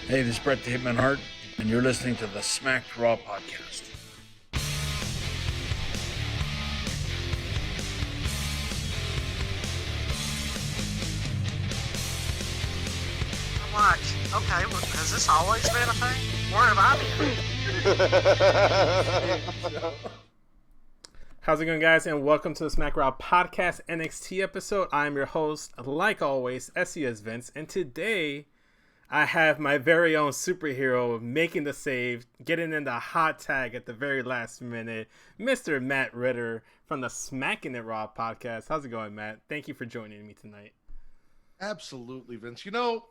Hey, this is Brett the Hitman Hart, and you're listening to the Smacked Raw podcast. Watch. Okay, well, has this always been a thing? Where have I been? How's it going, guys? And welcome to the Smack Raw Podcast NXT episode. I'm your host, like always, SES Vince, and today I have my very own superhero making the save, getting in the hot tag at the very last minute, Mr. Matt Ritter from the Smacking It Raw podcast. How's it going, Matt? Thank you for joining me tonight. Absolutely, Vince. You know,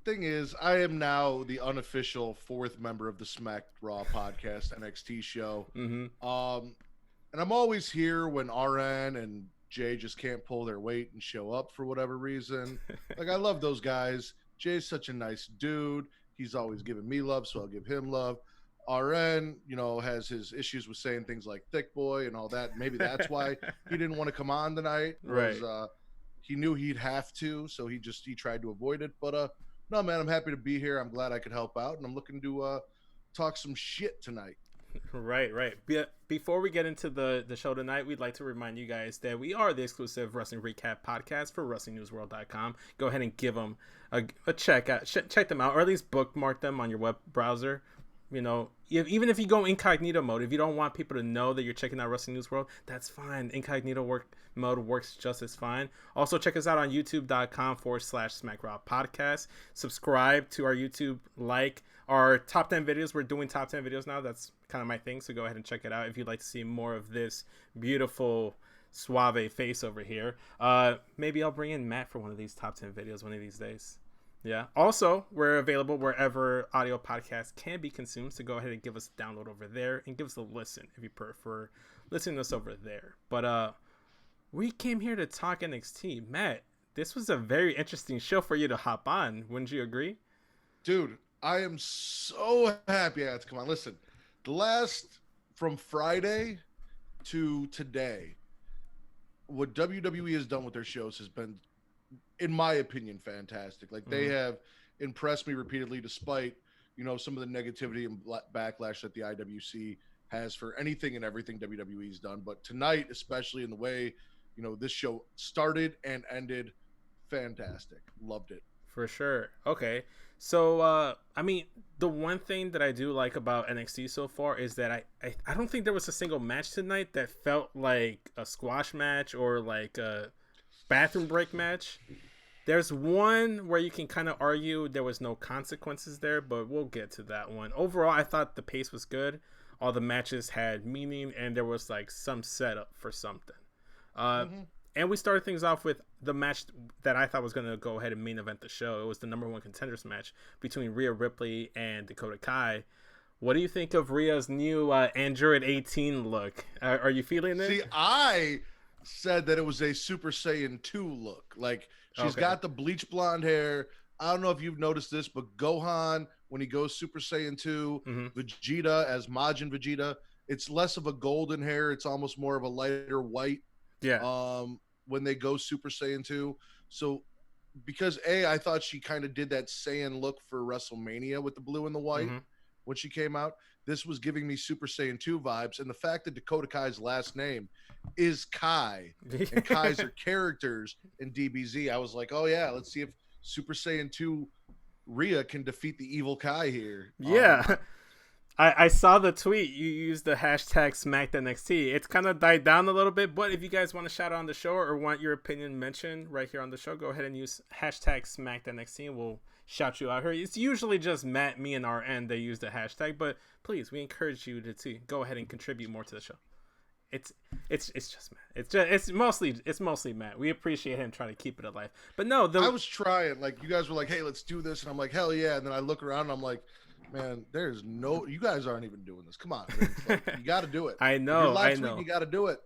thing is, I am now the unofficial fourth member of the Smacked Raw podcast NXT show. And I'm always here when RN and Jay just can't pull their weight and show up for whatever reason. Like, I love those guys. Jay's such a nice dude. He's always giving me love, so I'll give him love. RN, you know, has his issues with saying things like thick boy and all that. Maybe that's why he didn't want to come on tonight. Right. He knew he'd have to, so he tried to avoid it. But no, man, I'm happy to be here. I'm glad I could help out, and I'm looking to talk some shit tonight. Right. Before we get into the show tonight, we'd like to remind you guys that we are the exclusive wrestling recap podcast for WrestlingNewsWorld.com. Go ahead and give them a check out, check them out, or at least bookmark them on your web browser. You know, even if you go incognito mode, if you don't want people to know that you're checking out Wrestling News World, that's fine. Incognito mode works just as fine. Also, check us out on youtube.com/SmackRaw Podcast. Subscribe to our YouTube, like our top 10 videos. We're doing top 10 videos now. That's kind of my thing. So go ahead and check it out if you'd like to see more of this beautiful, suave face over here. Maybe I'll bring in Matt for one of these top 10 videos one of these days. Yeah. Also, we're available wherever audio podcasts can be consumed. So go ahead and give us a download over there and give us a listen if you prefer listening to us over there. But we came here to talk NXT. Matt, this was a very interesting show for you to hop on. Wouldn't you agree? Dude, I am so happy I had to come on. Listen, from Friday to today, what WWE has done with their shows has been, in my opinion, fantastic. Like, they have impressed me repeatedly, despite, you know, some of the negativity and backlash that the IWC has for anything and everything WWE's done. But tonight, especially in the way, you know, this show started and ended, fantastic. Loved it. For sure. Okay. So, I mean, the one thing that I do like about NXT so far is that I don't think there was a single match tonight that felt like a squash match or like a bathroom break match. There's one where you can kind of argue there was no consequences there, but we'll get to that one. Overall, I thought the pace was good. All the matches had meaning, and there was like some setup for something. And we started things off with the match that I thought was going to go ahead and main event the show. It was the number one contenders match between Rhea Ripley and Dakota Kai. What do you think of Rhea's new Android 18 look? Are you feeling it? See, I said that it was a Super Saiyan 2 look. Like, she's got the bleach blonde hair. I don't know if you've noticed this, but Gohan, when he goes Super Saiyan 2, Vegeta as Majin Vegeta, it's less of a golden hair. It's almost more of a lighter white. Yeah. When they go Super Saiyan 2. So, because I thought she kind of did that Saiyan look for WrestleMania with the blue and the white when she came out. This was giving me Super Saiyan 2 vibes. And the fact that Dakota Kai's last name is Kai, and Kai's are characters in DBZ, I was like, oh yeah, let's see if Super Saiyan 2 Rhea can defeat the evil Kai here. Yeah. I saw the tweet. You used the hashtag SmackedNXT. It's kind of died down a little bit, but if you guys want to shout out on the show or want your opinion mentioned right here on the show, go ahead and use hashtag SmackedNXT and we'll shout you out here. It's usually just Matt, me, and RN that use the hashtag, but please, we encourage you to go ahead and contribute more to the show. It's just Matt. It's mostly Matt. We appreciate him trying to keep it alive. But no, I was trying. Like, you guys were like, hey, let's do this, and I'm like, hell yeah. And then I look around and I'm like, man, you guys aren't even doing this. Come on, like, you got to do it. I know. You got to do it.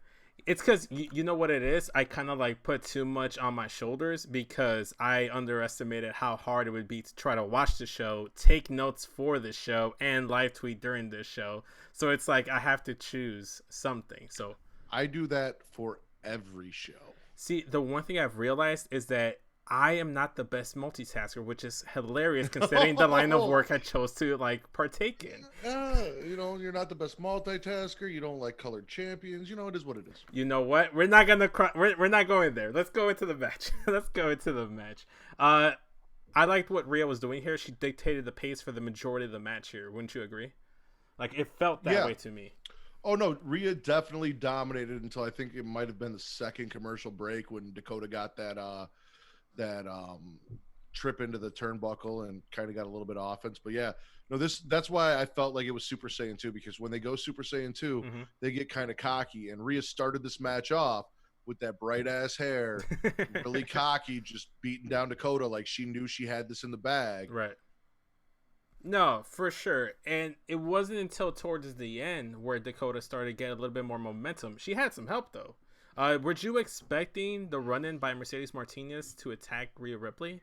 It's because you know what it is. I kind of like put too much on my shoulders because I underestimated how hard it would be to try to watch the show, take notes for the show, and live tweet during this show. So it's like I have to choose something. So I do that for every show. See, the one thing I've realized is that I am not the best multitasker, which is hilarious considering the line of work I chose to like partake in. You're not the best multitasker. You don't like colored champions. It is what it is. You know what? We're not gonna we're not going there. Let's go into the match. Let's go into the match. I liked what Rhea was doing here. She dictated the pace for the majority of the match here. Wouldn't you agree? Like it felt that way to me. Oh no, Rhea definitely dominated until I think it might have been the second commercial break when Dakota got that trip into the turnbuckle and kind of got a little bit of offense. But yeah, no, that's why I felt like it was Super Saiyan 2, because when they go Super Saiyan 2, they get kind of cocky, and Rhea started this match off with that bright ass hair, really cocky, just beating down Dakota like she knew she had this in the bag. Right. No, for sure. And it wasn't until towards the end where Dakota started to get a little bit more momentum. She had some help though. Were you expecting the run-in by Mercedes Martinez to attack Rhea Ripley?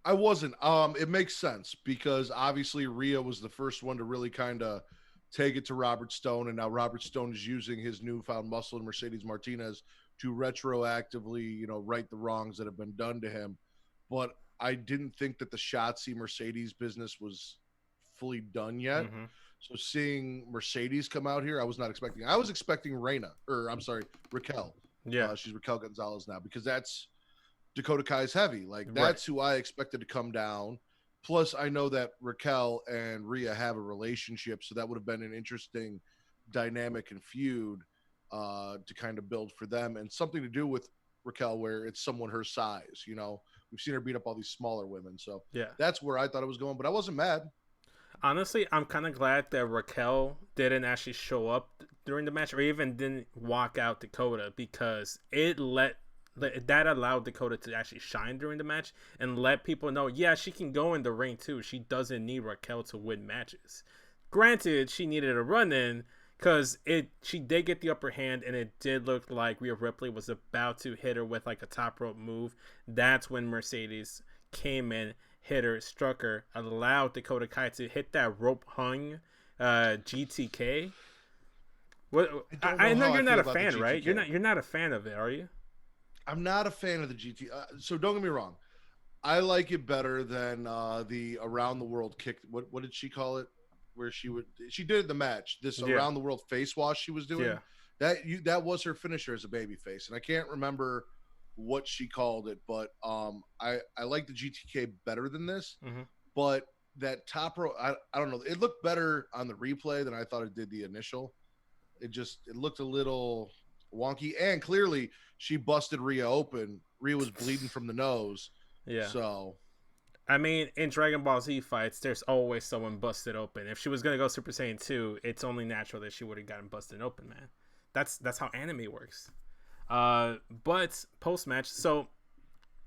I wasn't. It makes sense because obviously Rhea was the first one to really kind of take it to Robert Stone, and now Robert Stone is using his newfound muscle in Mercedes Martinez to retroactively, right the wrongs that have been done to him. But I didn't think that the Shotzi Mercedes business was fully done yet. So seeing Mercedes come out here, I was not expecting. I was expecting Raquel. Yeah, she's Raquel Gonzalez now, because that's Dakota Kai's heavy. Like that's who I expected to come down. Plus, I know that Raquel and Rhea have a relationship, so that would have been an interesting dynamic and feud to kind of build for them, and something to do with Raquel where it's someone her size. We've seen her beat up all these smaller women, so yeah, that's where I thought it was going. But I wasn't mad. Honestly, I'm kind of glad that Raquel didn't actually show up during the match, or even didn't walk out Dakota, because that allowed Dakota to actually shine during the match and let people know, yeah, she can go in the ring too. She doesn't need Raquel to win matches. Granted, she needed a run-in because she did get the upper hand, and it did look like Rhea Ripley was about to hit her with like a top rope move. That's when Mercedes came in, hit her, struck her, allowed Dakota Kai to hit that rope hung GTK. What I know you're not a fan, right? You're not a fan of it, are you? I'm not a fan of the GT. So don't get me wrong. I like it better than the around the world kick. What did she call it? Where she did the match. This around the world face wash she was doing. Yeah. That was her finisher as a baby face, and I can't remember what she called it, but I like the GTK better than this. But that top row, I don't know. It looked better on the replay than I thought it did the initial. It looked a little wonky, and clearly she busted Rhea open. Rhea was bleeding from the nose. Yeah. So, I mean, in Dragon Ball Z fights, there's always someone busted open. If she was gonna go Super Saiyan 2, it's only natural that she would have gotten busted open, man. That's how anime works. But post match, so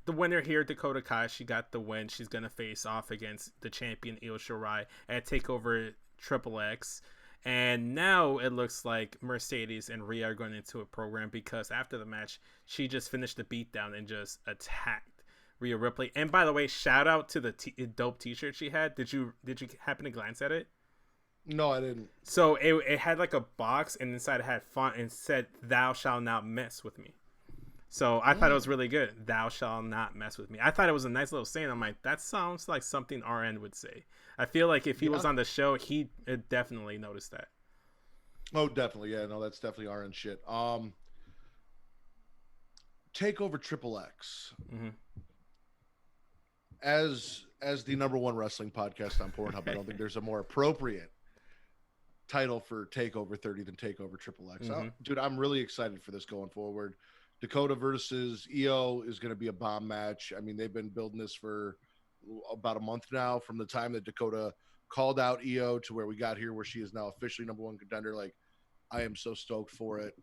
the winner here, Dakota Kai, she got the win. She's gonna face off against the champion Io Shirai at Takeover XXX. And now it looks like Mercedes and Rhea are going into a program, because after the match, she just finished the beatdown and just attacked Rhea Ripley. And by the way, shout out to the dope T-shirt she had. Did you happen to glance at it? No, I didn't. So it had like a box, and inside it had font and said, "Thou shalt not mess with me." So I thought it was really good. "Thou shalt not mess with me." I thought it was a nice little saying. I'm like, that sounds like something RN would say. I feel like if he was on the show, he'd definitely notice that. Oh, definitely. Yeah, no, that's definitely RN shit. Takeover XXX. As the number one wrestling podcast on Pornhub, I don't think there's a more appropriate title for Takeover 30 than Takeover XXX. Dude, I'm really excited for this going forward. Dakota versus Io is going to be a bomb match. I mean, they've been building this for about a month now, from the time that Dakota called out Io to where we got here, where she is now officially number one contender. Like, I am so stoked for it,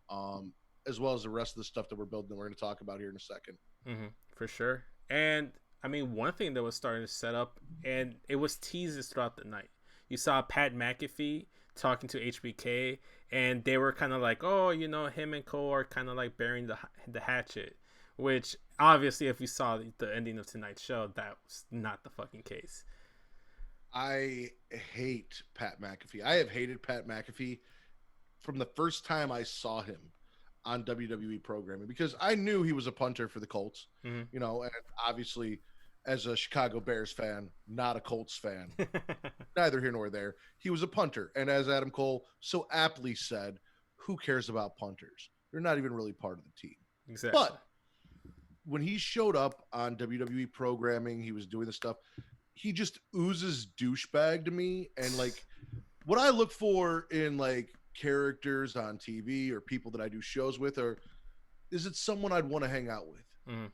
as well as the rest of the stuff that we're building that we're going to talk about here in a second. For sure. And I mean, one thing that was starting to set up, and it was teases throughout the night. You saw Pat McAfee talking to HBK, and they were kind of like, oh, him and Cole are kind of like burying the hatchet, which obviously, if you saw the ending of tonight's show, that was not the fucking case. I hate Pat McAfee. I have hated Pat McAfee from the first time I saw him. on WWE programming because I knew he was a punter for the Colts, Mhm. you know, and obviously as a Chicago Bears fan, not a Colts fan, neither here nor there, he was a punter. And as Adam Cole so aptly said, who cares about punters? They're not even really part of the team. Exactly. But when he showed up on WWE programming, he was doing the stuff. He just oozes douchebag to me. And like what I look for in like characters on TV or people that I do shows with, or is it someone I'd want to hang out with?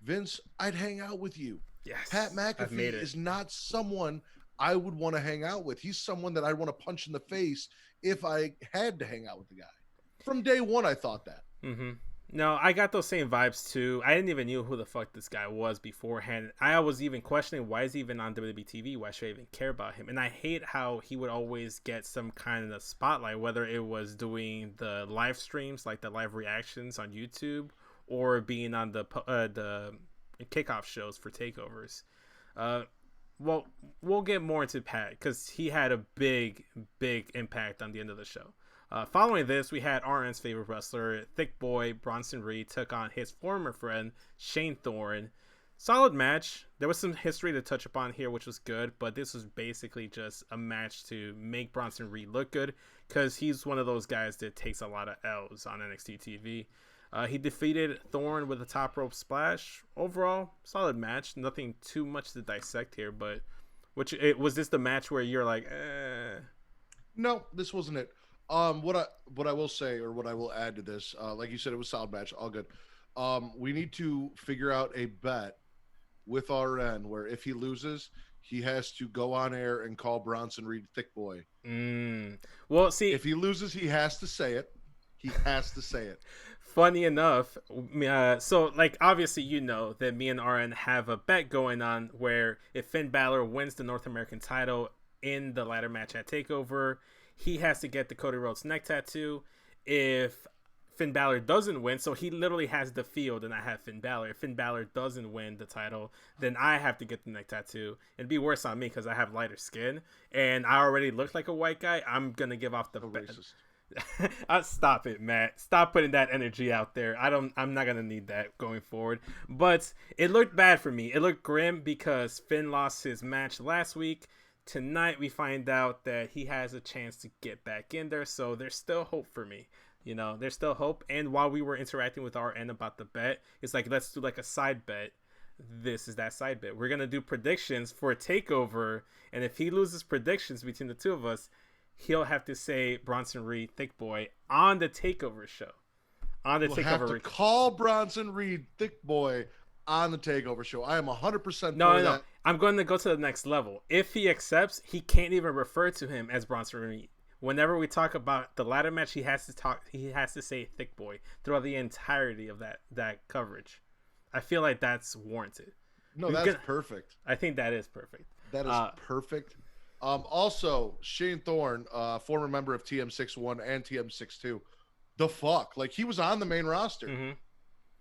Vince, I'd hang out with you. Yes. Pat McAfee is not someone I would want to hang out with. He's someone that I'd want to punch in the face if I had to hang out with the guy. From day one, I thought that. No, I got those same vibes too. I didn't even know who the fuck this guy was beforehand. I was even questioning why is he even on WWE TV? Why should I even care about him? And I hate how he would always get some kind of spotlight, whether it was doing the live streams, like the live reactions on YouTube, or being on the kickoff shows for takeovers. Well, we'll get more into Pat because he had a big impact on the end of the show. Following this, we had RN's favorite wrestler, Thick Boy Bronson Reed, took on his former friend, Shane Thorne. Solid match. There was some history to touch upon here, which was good, but this was basically just a match to make Bronson Reed look good because he's one of those guys that takes a lot of L's on NXT TV. He defeated Thorne with a top rope splash. Overall, solid match. Nothing too much to dissect here, but was this the match where you're like, No, this wasn't it. What I will say, or what I will add to this, like you said, it was a solid match, all good. We need to figure out a bet with RN where if he loses, he has to go on air and call Bronson Reed Thick Boy. Well, see, if he loses, he has to say it. He has to say it. Funny enough, so like obviously you know that me and RN have a bet going on where if Finn Balor wins the North American title in the ladder match at TakeOver, he has to get the Cody Rhodes neck tattoo. If Finn Balor doesn't win, so he literally has the field and I have Finn Balor. If Finn Balor doesn't win the title, then I have to get the neck tattoo. It'd be worse on me because I have lighter skin and I already look like a white guy. I'm gonna give off the racist. Stop it, Matt. Stop putting that energy out there. I'm not gonna need that going forward. But it looked bad for me. It looked grim because Finn lost his match last week. Tonight we find out that he has a chance to get back in there, so there's still hope for me. You know, there's still hope. And while we were interacting with RN about the bet, it's like, let's do like a side bet. This is that side bet. We're gonna do predictions for a takeover, and if he loses predictions between the two of us, he'll have to say Bronson Reed Thick Boy on the takeover show. On the we'll takeover, have to call Bronson Reed Thick Boy on the takeover show. I am 100% no. I'm going to go to the next level. If he accepts, he can't even refer to him as Bronson Reed. Whenever we talk about the ladder match, he has to say Thick Boy throughout the entirety of that coverage. I feel like that's warranted. No, that's perfect. I think that is perfect. That is perfect. Also, Shane Thorne, former member of TM61 and TM62, the fuck? Like, he was on the main roster. Mm-hmm.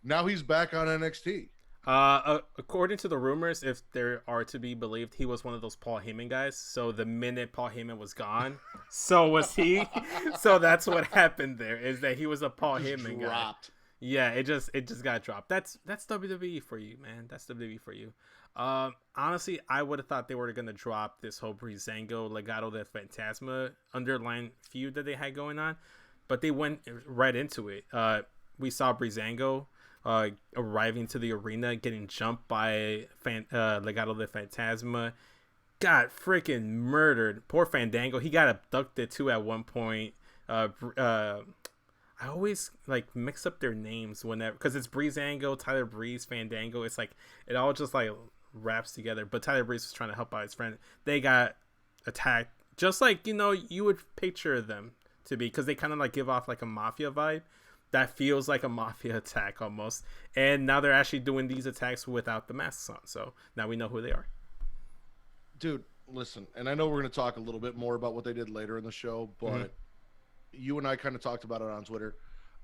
Now he's back on NXT. According to the rumors, if there are to be believed, he was one of those Paul Heyman guys. So the minute Paul Heyman was gone, so was he. So that's what happened there, is that he was a Paul Heyman dropped. Guy. Yeah, it just got dropped. That's WWE for you, man. That's WWE for you. Honestly, I would have thought they were gonna drop this whole Breezango Legado del Fantasma underlying feud that they had going on, but they went right into it. We saw Breezango arriving to the arena, getting jumped by Legado del Fantasma, got freaking murdered. Poor Fandango. He got abducted too at one point. I always like mix up their names whenever, because it's Breezango, Tyler Breeze, Fandango. It's like it all just like wraps together. But Tyler Breeze was trying to help out his friend. They got attacked, just like, you know, you would picture them to be, because they kind of like give off like a mafia vibe. That feels like a mafia attack almost. And now they're actually doing these attacks without the masks on. So now we know who they are. Dude, listen, and I know we're going to talk a little bit more about what they did later in the show, but you and I kind of talked about it on Twitter.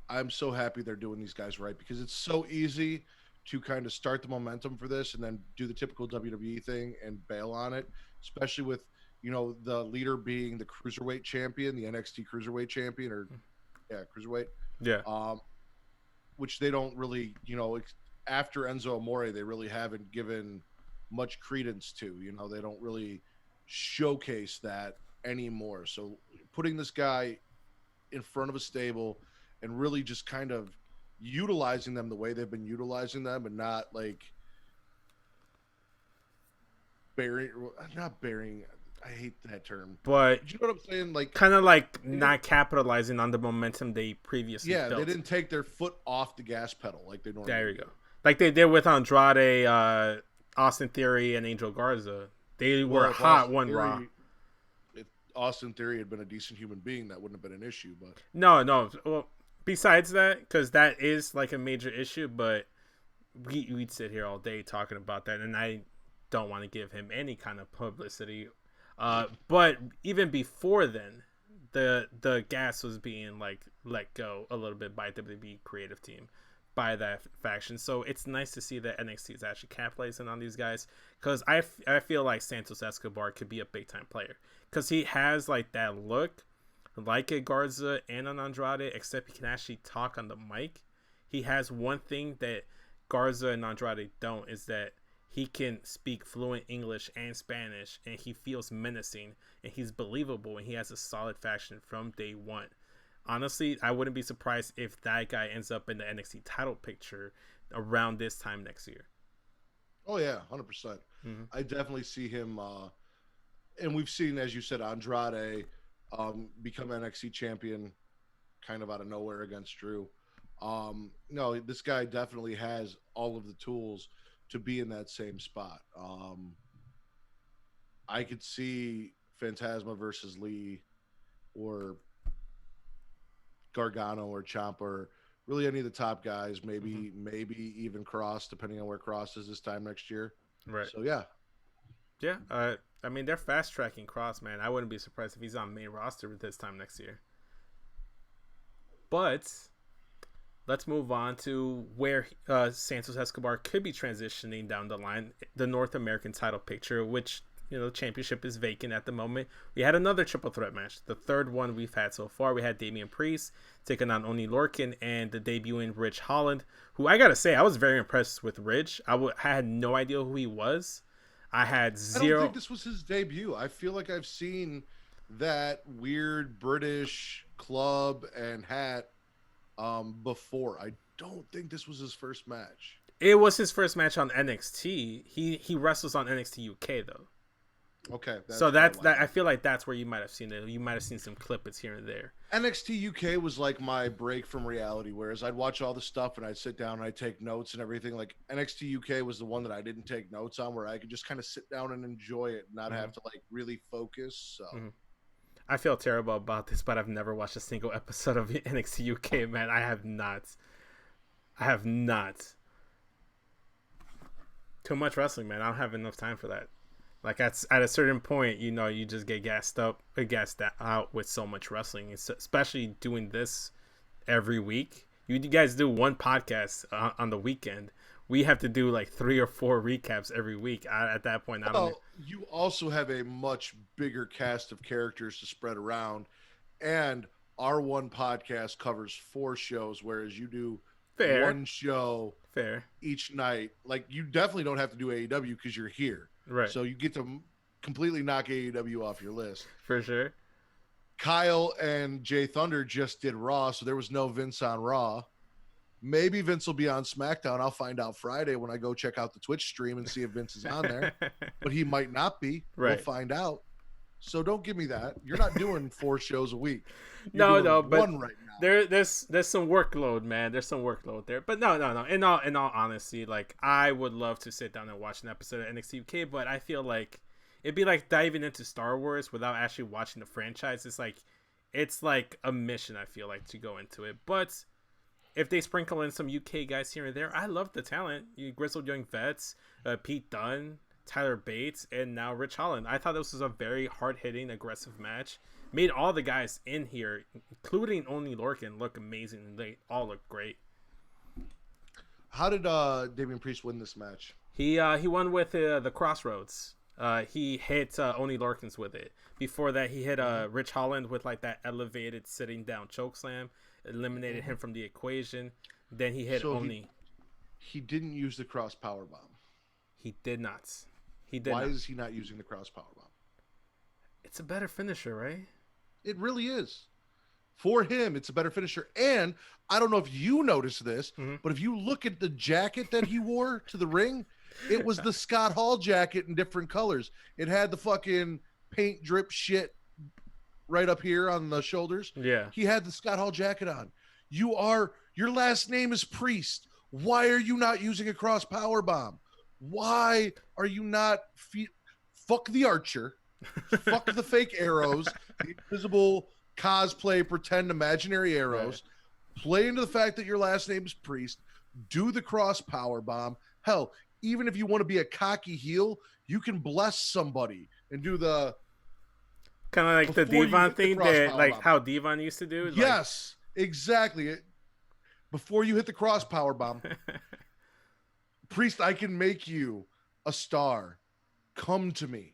I'm so happy they're doing these guys right, because it's so easy to kind of start the momentum for this and then do the typical WWE thing and bail on it, especially with, you know, the leader being the Cruiserweight champion, the NXT Cruiserweight champion, or Cruiserweight. Yeah. which they don't really, after Enzo Amore, they really haven't given much credence to. They don't really showcase that anymore. So putting this guy in front of a stable and really just kind of utilizing them the way they've been utilizing them, and not like not burying. I hate that term, but you know what I'm saying? Like, kind of like not capitalizing on the momentum they previously built. They didn't take their foot off the gas pedal like they normally There you go. Like they did with Andrade, Austin Theory, and Angel Garza. They were hot one Raw. If Austin Theory had been a decent human being, that wouldn't have been an issue. But no. Well, besides that, because that is like a major issue, but we'd sit here all day talking about that, and I don't want to give him any kind of publicity. But even before then, the gas was being like let go a little bit by WWE creative team, by that faction. So it's nice to see that NXT is actually capitalizing on these guys, because I feel like Santos Escobar could be a big time player, because he has like that look like a Garza and an Andrade, except he can actually talk on the mic. He has one thing that Garza and Andrade don't, is that he can speak fluent English and Spanish, and he feels menacing, and he's believable, and he has a solid faction from day one. Honestly, I wouldn't be surprised if that guy ends up in the NXT title picture around this time next year. Oh yeah, 100%. I definitely see him, and we've seen, as you said, Andrade become NXT champion kind of out of nowhere against Drew. No, this guy definitely has all of the tools to be in that same spot. I could see Phantasma versus Lee, or Gargano or Ciampa, really any of the top guys, maybe even Cross, depending on where Cross is this time next year. Right. So yeah. I mean, they're fast tracking Cross, man. I wouldn't be surprised if he's on main roster this time next year. But let's move on to where Santos Escobar could be transitioning down the line, the North American title picture, which, the championship is vacant at the moment. We had another triple threat match, the third one we've had so far. We had Damian Priest taking on Oney Lorcan and the debuting Rich Holland, who I gotta say, I was very impressed with Rich. I had no idea who he was. I don't think this was his debut. I feel like I've seen that weird British club and hat before. I don't think this was his first match. It was his first match on NXT. He wrestles on NXT UK though. Okay. So that's that. I feel like that's where you might have seen it. You might have seen some clippets here and there. NXT UK was like my break from reality, whereas I'd watch all the stuff and I'd sit down and I'd take notes and everything. Like NXT UK was the one that I didn't take notes on, where I could just kind of sit down and enjoy it, and not have to like really focus. So I feel terrible about this, but I've never watched a single episode of NXT UK, man. I have not. Too much wrestling, man. I don't have enough time for that. Like at a certain point, you just get gassed out with so much wrestling, especially doing this every week. You guys do one podcast on the weekend. We have to do like 3 or 4 recaps every week. At that point, you also have a much bigger cast of characters to spread around, and our one podcast covers 4 shows, whereas you do one show each night. Like, you definitely don't have to do AEW because you're here. Right. So you get to completely knock AEW off your list. For sure. Kyle and Jay Thunder just did Raw, so there was no Vince on Raw. Maybe Vince will be on SmackDown. I'll find out Friday when I go check out the Twitch stream and see if Vince is on there. But he might not be. Right. We'll find out. So don't give me that. You're not doing 4 shows a week. No, but one right now. There's some workload, man. There's some workload there. But no. In all honesty, like, I would love to sit down and watch an episode of NXT UK, but I feel like it'd be like diving into Star Wars without actually watching the franchise. It's like a mission, I feel like, to go into it. But if they sprinkle in some UK guys here and there, I love the talent. Grizzled Young Vets, Pete Dunne, Tyler Bates, and now Rich Holland. I thought this was a very hard-hitting, aggressive match. Made all the guys in here, including Oney Lorcan, look amazing. They all look great. How did Damian Priest win this match? He won with the Crossroads. He hit Oney Lorcan's with it. Before that, he hit Rich Holland with like that elevated sitting down chokeslam. Eliminated him from the equation. Then he hit So Oni. he didn't use the cross power bomb. He did not. He did Why not. is he not using the cross power bomb? It's a better finisher, right? It really is. For him, it's a better finisher. And I don't know if you noticed this, but if you look at the jacket that he wore to the ring, it was the Scott Hall jacket in different colors. It had the fucking paint drip shit right up here on the shoulders. Yeah. He had the Scott Hall jacket on. Your last name is Priest. Why are you not using a cross power bomb? Why are you not fuck the Archer? Fuck the fake arrows, the invisible cosplay, pretend imaginary arrows. Right. Play into the fact that your last name is Priest. Do the cross power bomb. Hell, even if you want to be a cocky heel, you can bless somebody and do the kind of like the Devon thing that like bomb. How Devon used to do. Yes, exactly. Before you hit the cross power bomb, Priest, I can make you a star. Come to me.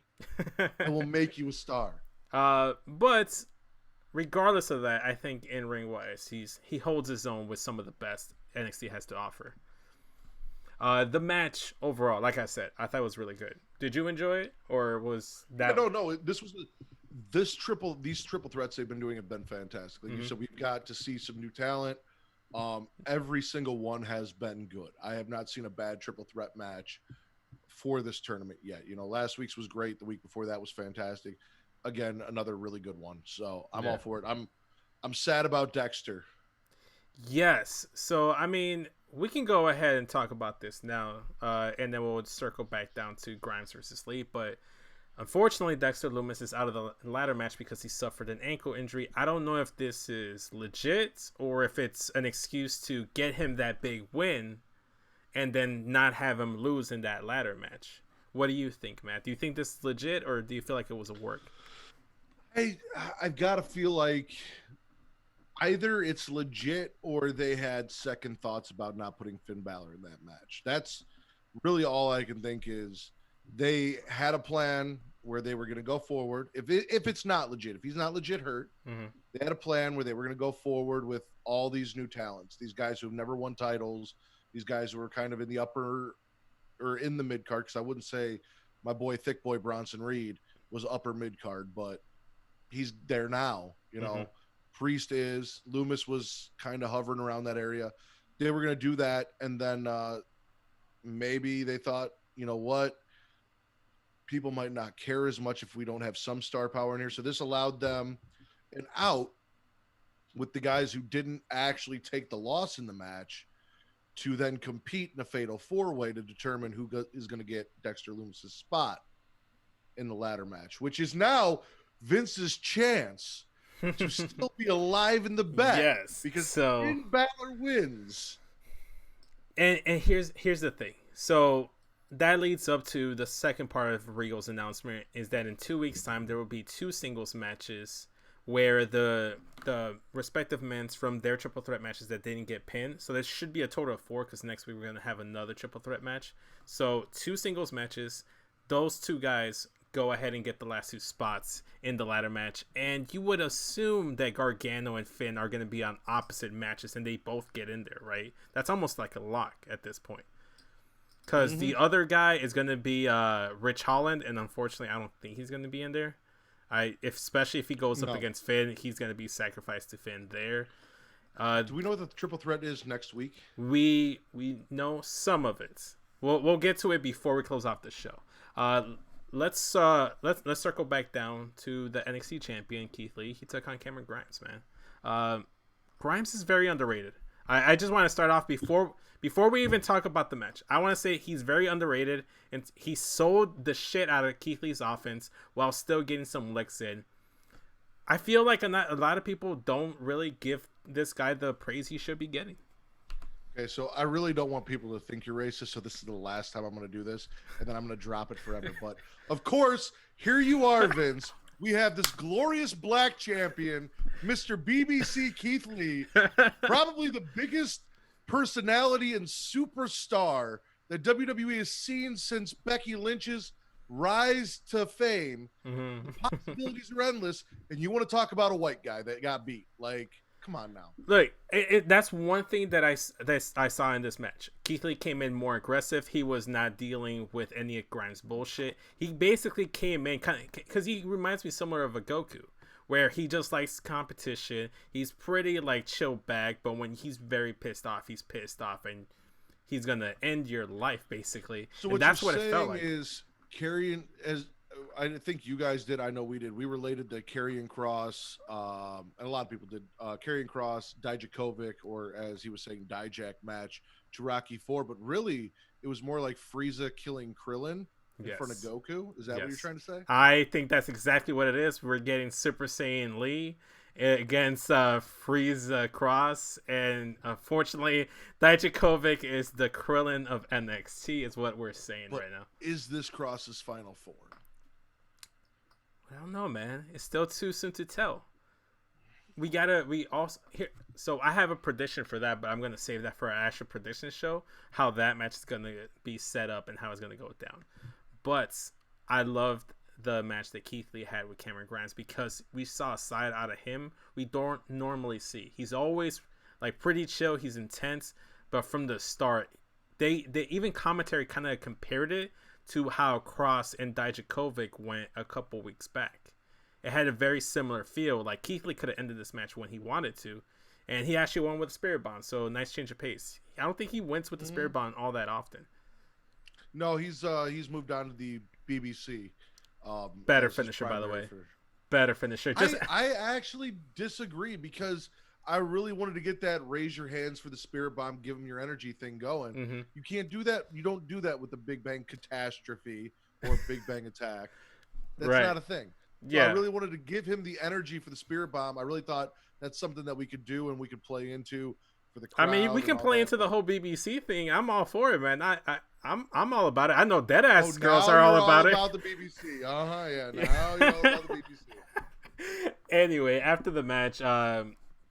I will make you a star. But regardless of that, I think in ring wise, he holds his own with some of the best NXT has to offer. The match overall, like I said, I thought it was really good. Did you enjoy it, or was that? No. These triple threats they've been doing have been fantastic. Like you said, we've got to see some new talent. Every single one has been good. I have not seen a bad triple threat match for this tournament yet. You know, last week's was great. The week before that was fantastic. Again, another really good one. So I'm all for it. I'm sad about Dexter. Yes. So I mean, we can go ahead and talk about this now, and then we'll circle back down to Grimes versus Lee. But unfortunately, Dexter Lumis is out of the ladder match because he suffered an ankle injury. I don't know if this is legit or if it's an excuse to get him that big win and then not have him lose in that ladder match. What do you think, Matt? Do you think this is legit, or do you feel like it was a work? I've got to feel like either it's legit or they had second thoughts about not putting Finn Balor in that match. That's really all I can think is they had a plan where they were going to go forward. If it's not legit, if he's not legit hurt, they had a plan where they were going to go forward with all these new talents, these guys who have never won titles, these guys who are kind of in the upper or in the mid card, because I wouldn't say my boy Thick Boy Bronson Reed was upper mid card, but he's there now. You know, Priest is, Lumis was kind of hovering around that area. They were going to do that, and then maybe they thought, you know what, people might not care as much if we don't have some star power in here. So this allowed them an out with the guys who didn't actually take the loss in the match to then compete in a fatal four-way to determine who is going to get Dexter Lumis' spot in the ladder match, which is now Vince's chance to still be alive in the bet. Yes, because Finn Balor wins. And here's the thing. So that leads up to the second part of Regal's announcement, is that in 2 weeks' time there will be 2 singles matches where the respective men from their triple threat matches that didn't get pinned. So there should be a total of 4, because next week we're going to have another triple threat match. So 2 singles matches. Those 2 guys go ahead and get the last 2 spots in the ladder match. And you would assume that Gargano and Finn are going to be on opposite matches and they both get in there, right? That's almost like a lock at this point. Because the other guy is going to be Rich Holland, and unfortunately I don't think he's going to be in there. Especially if he goes up against Finn, he's going to be sacrificed to Finn there. Do we know what the triple threat is next week? We know some of it. We'll get to it before we close off the show. Let's circle back down to the NXT champion Keith Lee. He took on Cameron Grimes, man. Grimes is very underrated. I just want to start off before we even talk about the match. I want to say he's very underrated, and he sold the shit out of Keith Lee's offense while still getting some licks in. I feel like a lot of people don't really give this guy the praise he should be getting. Okay, so I really don't want people to think you're racist, so this is the last time I'm going to do this, and then I'm going to drop it forever. But, of course, here you are, Vince. We have this glorious black champion, Mr. BBC Keith Lee, probably the biggest personality and superstar that WWE has seen since Becky Lynch's rise to fame. The possibilities are endless, and you want to talk about a white guy that got beat. Like, Come on now. Look, that's one thing that I saw in this match. Keith Lee came in more aggressive. He was not dealing with any of Grimes' bullshit. He basically came in kind of because he reminds me somewhat of a Goku, where he just likes competition. He's pretty like chill back, but when he's very pissed off, he's pissed off, and he's gonna end your life basically. So and what that's you're what it felt saying like. is carrying as. I think you guys did. I know we did. We related the Karrion Kross, and a lot of people did. Karrion Kross, Dijakovic, or as he was saying, Dijak match to Rocky IV. But really, it was more like Frieza killing Krillin in front of Goku. Is that what you're trying to say? I think that's exactly what it is. We're getting Super Saiyan Lee against Frieza Cross, and unfortunately, Dijakovic is the Krillin of NXT, is what we're saying right now. Is this Cross's final form? I don't know, man. It's still too soon to tell. So I have a prediction for that, but I'm going to save that for our actual prediction show, how that match is going to be set up and how it's going to go down. But I loved the match that Keith Lee had with Cameron Grimes because we saw a side out of him we don't normally see. He's always like pretty chill. He's intense, but from the start, they even commentary kind of compared it to how Cross and Dijakovic went a couple weeks back. It had a very similar feel. Like Keith Lee could have ended this match when he wanted to, and he actually won with a Spirit Bomb. So nice change of pace. I don't think he wins with the Spirit Bomb all that often. No, he's moved on to the BBC. Better finisher, by the way. Better finisher. I actually disagree because I really wanted to get that raise your hands for the Spirit Bomb, give them your energy thing going. Mm-hmm. You can't do that. You don't do that with the Big Bang Catastrophe or Big Bang Attack. That's not a thing. So I really wanted to give him the energy for the Spirit Bomb. I really thought that's something that we could do and we could play into for the crowd. I mean, we can play into the whole BBC thing. I'm all for it, man. I'm all about it. I know Deadass girls are all about it. About the BBC. Yeah. Now you're all about the BBC. Anyway, after the match,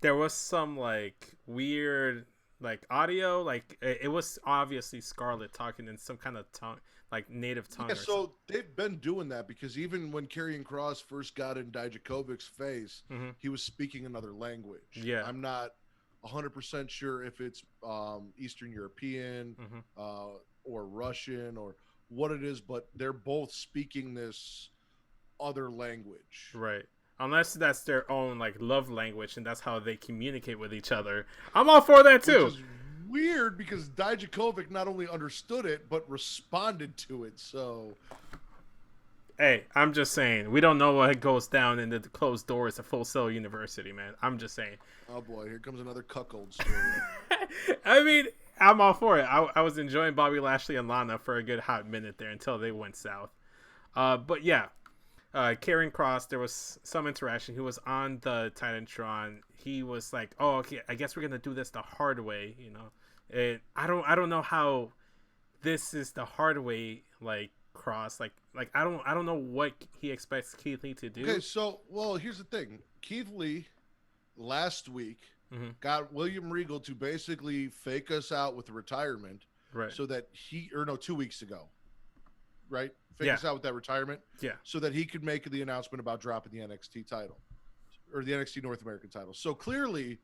there was some like weird like audio. Like it was obviously Scarlett talking in some kind of tongue, like native tongue. Yeah, so they've been doing that because even when Karrion Kross first got in Dijakovic's face, he was speaking another language. Yeah, I'm not 100% sure if it's Eastern European or Russian or what it is, but they're both speaking this other language. Right. Unless that's their own like love language and that's how they communicate with each other. I'm all for that too. Which is weird because Dijakovic not only understood it but responded to it. So, hey, I'm just saying we don't know what goes down in the closed doors of Full Sail University, man. I'm just saying. Oh boy, here comes another cuckold story. I mean, I'm all for it. I was enjoying Bobby Lashley and Lana for a good hot minute there until they went south. But yeah. Karrion Kross, there was some interaction. He was on the Titantron. He was like, "Oh, okay, I guess we're gonna do this the hard way," you know. And I don't know how this is the hard way, like Kross. Like I don't know what he expects Keith Lee to do. Okay, so here's the thing. Keith Lee last week got William Regal to basically fake us out with retirement, right? So that 2 weeks ago, right? Fake us out with that retirement, so that he could make the announcement about dropping the NXT title or the NXT North American title. So clearly,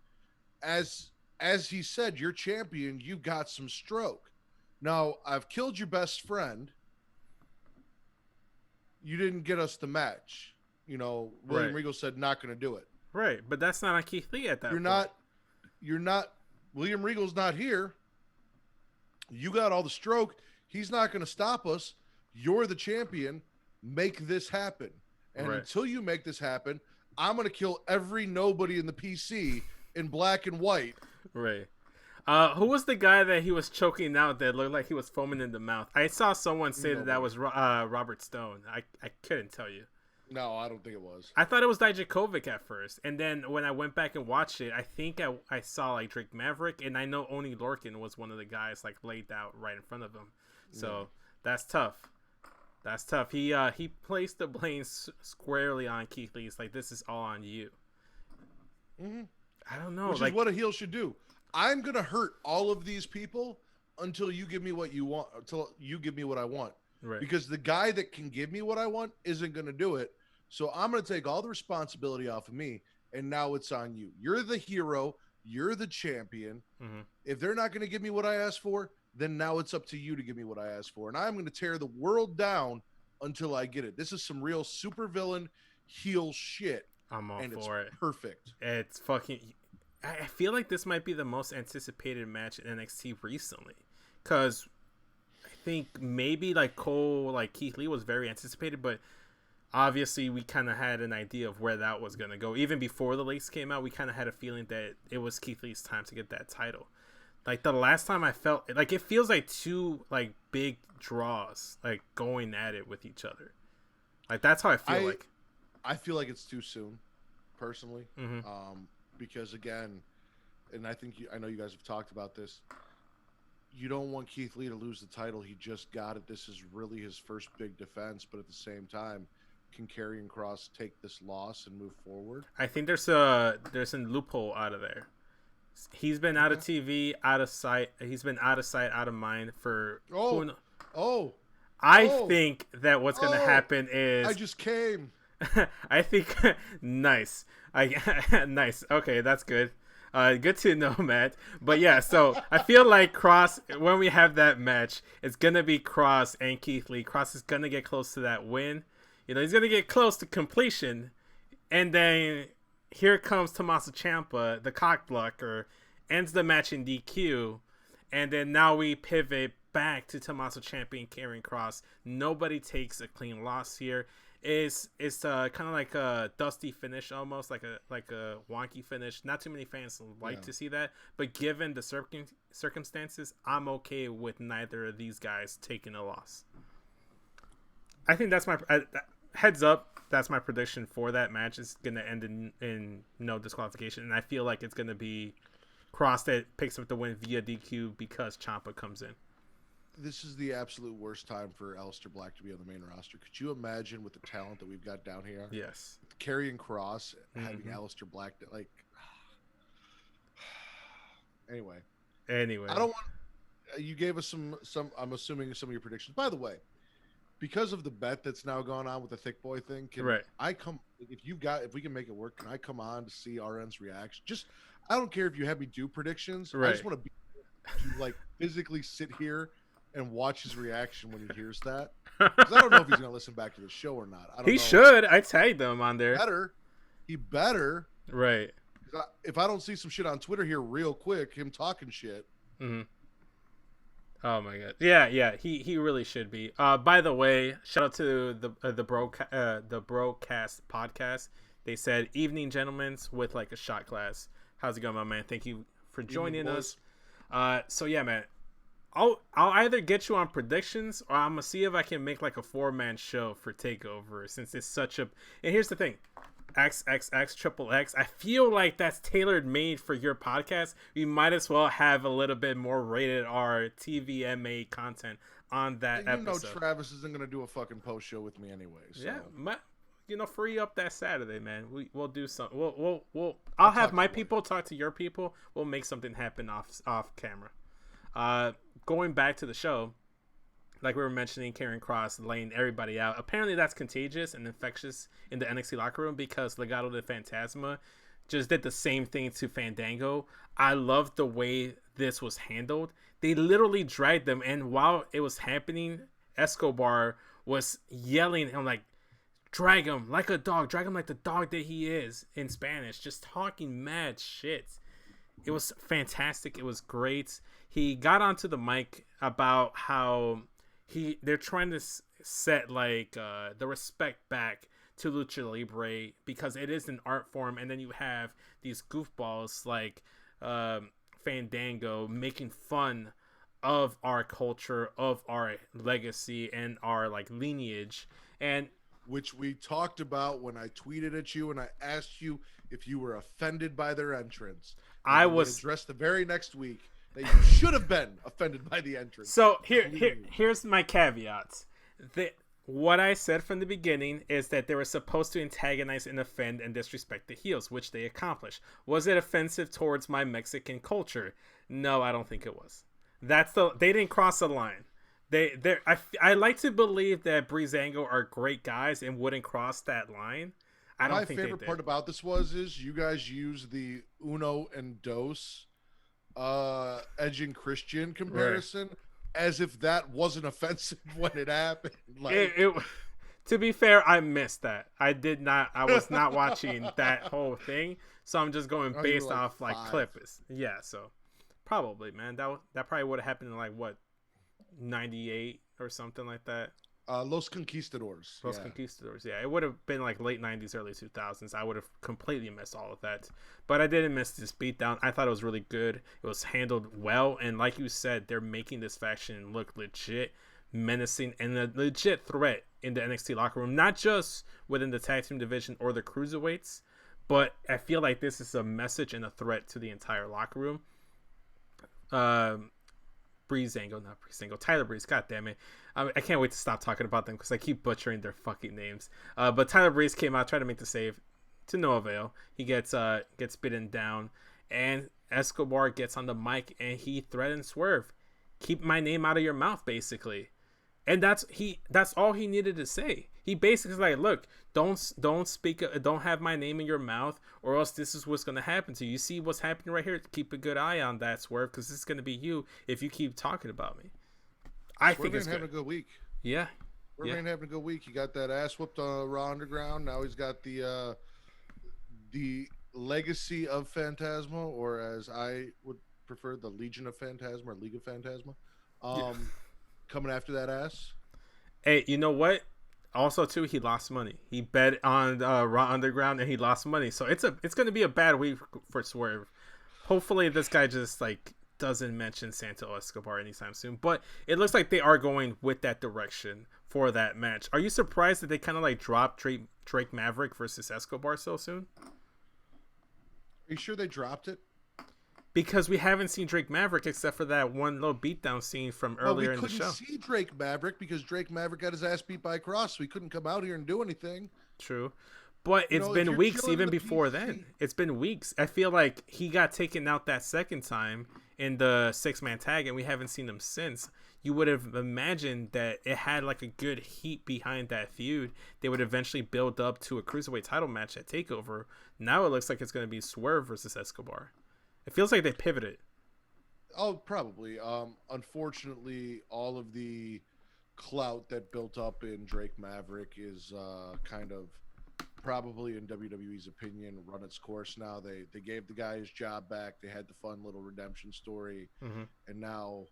as he said, you're champion, you got some stroke. Now, I've killed your best friend. You didn't get us the match. You know, William Regal said not going to do it. Right, but that's not on Keith Lee at that point. You're not, William Regal's not here. You got all the stroke. He's not going to stop us. You're the champion. Make this happen. And until you make this happen, I'm going to kill every nobody in the PC in black and white. Right. Who was the guy that he was choking out that looked like he was foaming in the mouth? I saw someone say that was Robert Stone. I couldn't tell you. No, I don't think it was. I thought it was Dijakovic at first. And then when I went back and watched it, I think I saw like Drake Maverick. And I know Oni Lorcan was one of the guys like laid out right in front of him. So that's tough. That's tough. He placed the blame squarely on Keith Lee. It's like, this is all on you. I don't know. Which is what a heel should do. I'm going to hurt all of these people until you give me what you want, until you give me what I want. Right. Because the guy that can give me what I want isn't going to do it. So I'm going to take all the responsibility off of me and now it's on you. You're the hero. You're the champion. Mm-hmm. If they're not going to give me what I asked for, then now it's up to you to give me what I asked for. And I'm going to tear the world down until I get it. This is some real supervillain heel shit. I'm all and for it. Perfect. It's fucking... I feel like this might be the most anticipated match in NXT recently. Because I think maybe like Cole, like Keith Lee was very anticipated, but obviously we kind of had an idea of where that was going to go. Even before the leaks came out, we kind of had a feeling that it was Keith Lee's time to get that title. Like the last time I felt like it feels like two like big draws like going at it with each other. Like that's how I feel like. I feel like it's too soon, personally. Mm-hmm. Because again, and I know you guys have talked about this. You don't want Keith Lee to lose the title. He just got it. This is really his first big defense, but at the same time, can Karrion Kross take this loss and move forward? I think there's a loophole out of there. He's been out of TV, out of sight. He's been out of sight, out of mind for. I think that what's going to happen is I just came. I think nice. Nice. Okay, that's good. Good to know, Matt. But yeah, so I feel like Kross, when we have that match, it's gonna be Kross and Keith Lee. Kross is gonna get close to that win. You know, he's gonna get close to completion, and then here comes Tommaso Ciampa, the cock blocker, ends the match in DQ, and then now we pivot back to Tommaso Ciampa and Karrion Kross. Nobody takes a clean loss here. It's kind of like a dusty finish, almost like a wonky finish. Not too many fans like to see that, but given the circumstances, I'm okay with neither of these guys taking a loss. I think that's my heads up. That's my prediction for that match. It's gonna end in no disqualification, and I feel like it's gonna be Kross that picks up the win via DQ because Ciampa comes in. This is the absolute worst time for Aleister Black to be on the main roster. Could you imagine with the talent that we've got down here? Yes. Karrion Kross having Aleister Black, like. Anyway. I don't want. You gave us some. I'm assuming some of your predictions. By the way, because of the bet that's now gone on with the Thick Boy thing, can I come? If we can make it work, can I come on to see RN's reaction? I don't care if you have me do predictions. I just want to like physically sit here and watch his reaction when he hears that. 'Cause I don't know if he's going to listen back to the show or not. I don't know. Should. I tagged him on there. He better. Right. If I don't see some shit on Twitter here real quick, him talking shit. Mm-hmm. Oh my god. Yeah. He really should be. By the way, shout out to the Broadcast podcast. They said, "Evening, gentlemen," with like a shot glass. How's it going, my man? Thank you for joining us. So yeah, man. I'll either get you on predictions, or I'm gonna see if I can make like a 4-man show for Takeover, since it's such a. And here's the thing, XXX. I feel like that's tailor made for your podcast. We might as well have a little bit more rated R TVMA content on that episode. Travis isn't gonna do a fucking post show with me anyway. So. Yeah, free up that Saturday, man. We'll do something. I'll have my people talk to your people. We'll make something happen off camera. Going back to the show, like we were mentioning, Karrion Kross laying everybody out. Apparently that's contagious and infectious in the NXT locker room, because Legado del Fantasma just did the same thing to Fandango. I love the way this was handled. They literally dragged them, and while it was happening, Escobar was yelling and like, drag him like a dog, drag him like the dog that he is, in Spanish, just talking mad shit. It was fantastic. It was great. He got onto the mic about how they're trying to set like the respect back to Lucha Libre, because it is an art form, and then you have these goofballs like Fandango making fun of our culture, of our legacy, and our like lineage, and which we talked about when I tweeted at you and I asked you if you were offended by their entrance. I was addressed the very next week that you should have been offended by the entrance. So here's my caveat. What I said from the beginning is that they were supposed to antagonize and offend and disrespect the heels, which they accomplished. Was it offensive towards my Mexican culture? No, I don't think it was. They didn't cross the line. I like to believe that Breezango are great guys and wouldn't cross that line. I don't My think favorite they part did. about this is you guys use the Uno and Dos Edge and Christian Right. comparison as if that wasn't offensive when it happened. It to be fair, I missed that. I did not. I was not watching that whole thing, so I'm just going Oh, you were based like off like 5. clips. Yeah, so probably, man. That probably would have happened in like what 98 or something like that. Los Conquistadors. Los Yeah. Conquistadors. Yeah, it would have been like late 90s, early 2000s. I would have completely missed all of that. But I didn't miss this beatdown. I thought it was really good. It was handled well. And like you said, they're making this faction look legit, menacing, and a legit threat in the NXT locker room. Not just within the tag team division or the cruiserweights, but I feel like this is a message and a threat to the entire locker room. Tyler Breeze, god damn it. I can't wait to stop talking about them because I keep butchering their fucking names. But Tyler Breeze came out, tried to make the save to no avail. He gets bitten down, and Escobar gets on the mic and he threatens Swerve. Keep my name out of your mouth, basically. And that's all he needed to say. He basically was like, look, don't have my name in your mouth, or else this is what's gonna happen to you. You see what's happening right here? Keep a good eye on that, Swerve, because this is gonna be you if you keep talking about me. I think it's having a good week. Yeah. Swerve ain't having a good week. He got that ass whooped on Raw Underground. Now he's got the Legacy of Phantasma, or as I would prefer, the Legion of Phantasma or League of Phantasma. Coming after that ass. Hey, you know what? Also, too, he lost money. He bet on Raw Underground and he lost money. So it's gonna be a bad week for Swerve. Hopefully, this guy just like doesn't mention Santo Escobar anytime soon. But it looks like they are going with that direction for that match. Are you surprised that they kind of like dropped Drake Maverick versus Escobar so soon? Are you sure they dropped it? Because we haven't seen Drake Maverick except for that one little beatdown scene from earlier in the show. We couldn't see Drake Maverick because Drake Maverick got his ass beat by Cross, so he couldn't come out here and do anything. True. But it's been weeks even before then. It's been weeks. I feel like he got taken out that second time in the 6-man tag, and we haven't seen him since. You would have imagined that it had like a good heat behind that feud. They would eventually build up to a Cruiserweight title match at TakeOver. Now it looks like it's going to be Swerve versus Escobar. It feels like they pivoted. Oh, probably. Unfortunately, all of the clout that built up in Drake Maverick is kind of probably, in WWE's opinion, run its course now. They gave the guy his job back. They had the fun little redemption story. Mm-hmm. And now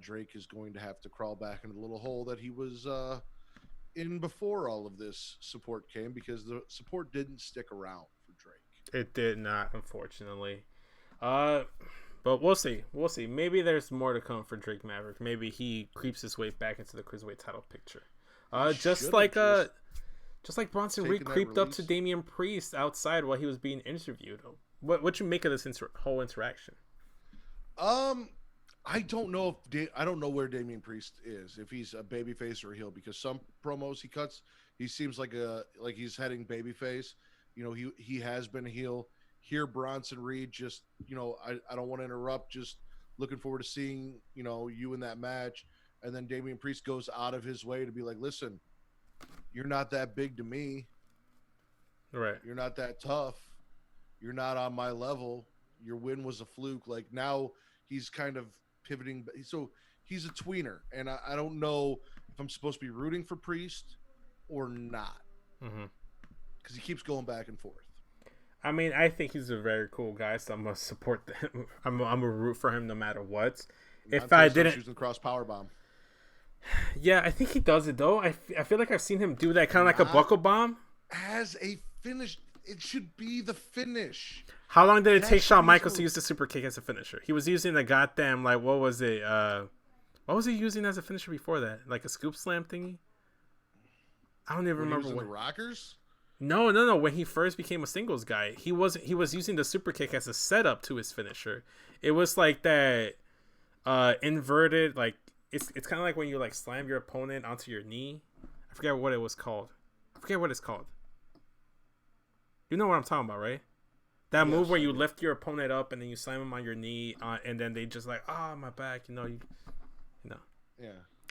Drake is going to have to crawl back into the little hole that he was in before all of this support came, because the support didn't stick around for Drake. It did not, unfortunately. But we'll see. We'll see. Maybe there's more to come for Drake Maverick. Maybe he creeps his way back into the Cruiserweight title picture. Just like Bronson Reed creeped up to Damian Priest outside while he was being interviewed. What you make of this whole interaction? I don't know I don't know where Damian Priest is, if he's a babyface or a heel, because some promos he cuts, he seems like he's heading babyface. You know, he has been a heel. Here, Bronson Reed just, I don't want to interrupt, just looking forward to seeing, you in that match. And then Damian Priest goes out of his way to be like, listen, you're not that big to me. Right. You're not that tough. You're not on my level. Your win was a fluke. Like, now he's kind of pivoting. So he's a tweener. And I don't know if I'm supposed to be rooting for Priest or not. Mm-hmm. Because he keeps going back and forth. I mean, I think he's a very cool guy, so I'm gonna support him. I'm gonna root for him no matter what. If I didn't, using the cross power bomb. Yeah, I think he does it though. I feel like I've seen him do that kind of like a buckle bomb. As a finish, it should be the finish. How long did it take Shawn Michaels to use the super kick as a finisher? He was using the goddamn what was it? What was he using as a finisher before that? Like a scoop slam thingy? I don't even remember what. The Rockers. No. When he first became a singles guy, he was using the super kick as a setup to his finisher. It was like that inverted, like it's kind of like when you like slam your opponent onto your knee. I forget what it was called. I forget what it's called. You know what I'm talking about, right? That move where you lift your opponent up and then you slam them on your knee, and then they just like, my back, you know. Yeah.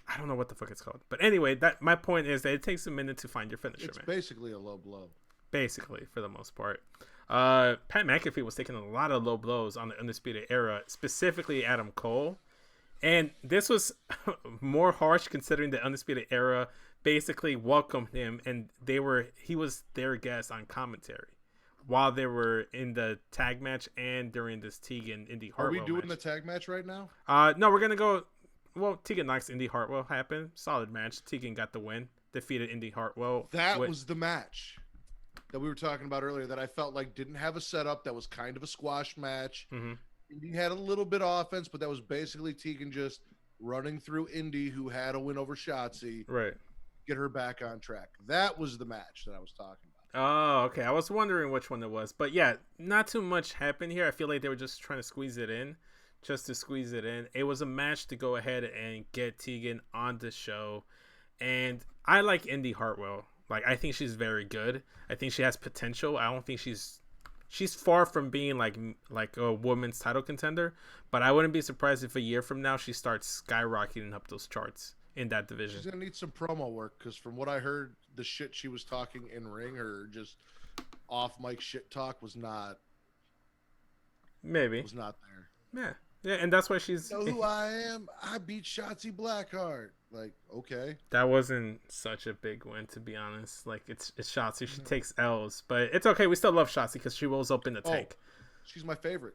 I don't know what the fuck it's called, but anyway, my point is that it takes a minute to find your finisher. It's basically a low blow. basically, for the most part. Pat McAfee was taking a lot of low blows on the Undisputed Era, specifically Adam Cole. And this was more harsh considering the Undisputed Era basically welcomed him, and he was their guest on commentary while they were in the tag match and during this Tegan Indy Hartwell match. Are we doing match. the tag match right now? No, we're gonna go. Well, Tegan Knox Indy Hartwell happened. Solid match. Tegan got the win. Defeated Indy Hartwell. That was the match that we were talking about earlier that I felt like didn't have a setup. That was kind of a squash match. Mm-hmm. Indy had a little bit of offense, but that was basically Tegan just running through Indy, who had a win over Shotzi. Right. Get her back on track. That was the match that I was talking about. Oh, okay. I was wondering which one it was. But yeah, not too much happened here. I feel like they were just trying to squeeze it in. Just to squeeze it in. It was a match to go ahead and get Tegan on the show. And I like Indy Hartwell. Like, I think she's very good. I think she has potential. I don't think she's far from being like a women's title contender, but I wouldn't be surprised if a year from now she starts skyrocketing up those charts in that division. She's gonna need some promo work, because from what I heard, the shit she was talking in ring or just off mic shit talk was not there. Yeah, and that's why she's. You know who I am? I beat Shotzi Blackheart. Like, okay, that wasn't such a big win, to be honest. Like, it's Shotzi. She takes L's, but it's okay. We still love Shotzi because she rolls up in the tank. She's my favorite.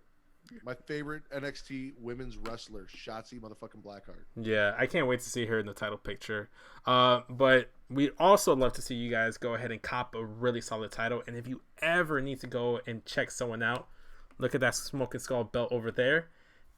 My favorite NXT women's wrestler, Shotzi motherfucking Blackheart. Yeah, I can't wait to see her in the title picture. But we'd also love to see you guys go ahead and cop a really solid title. And if you ever need to go and check someone out, look at that Smoking Skull belt over there.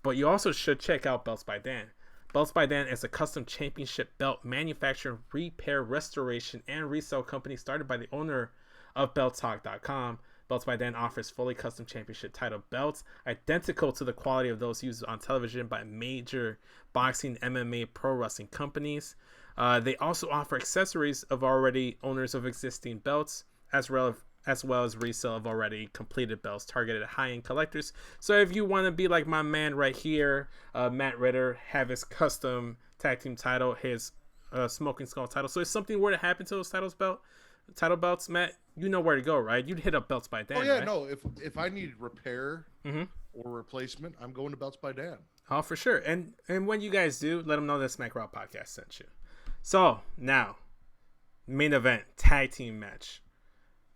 But you also should check out Belts by Dan. Belts by Dan is a custom championship belt manufacturing, repair, restoration, and resale company started by the owner of BeltTalk.com. Belts by Dan offers fully custom championship title belts, identical to the quality of those used on television by major boxing, MMA, pro wrestling companies. They also offer accessories of already owners of existing belts, as well as resale of already completed belts targeted at high-end collectors. So if you want to be like my man right here, Matt Ritter, have his custom tag team title, his Smoking Skull title. So if something were to happen to those title belts, Matt, you know where to go, right? You'd hit up Belts by Dan. Oh yeah, right? no. If I need repair or replacement, I'm going to Belts by Dan. Oh, for sure. And when you guys do, let them know that Smack Raw Podcast sent you. So now, main event, tag team match.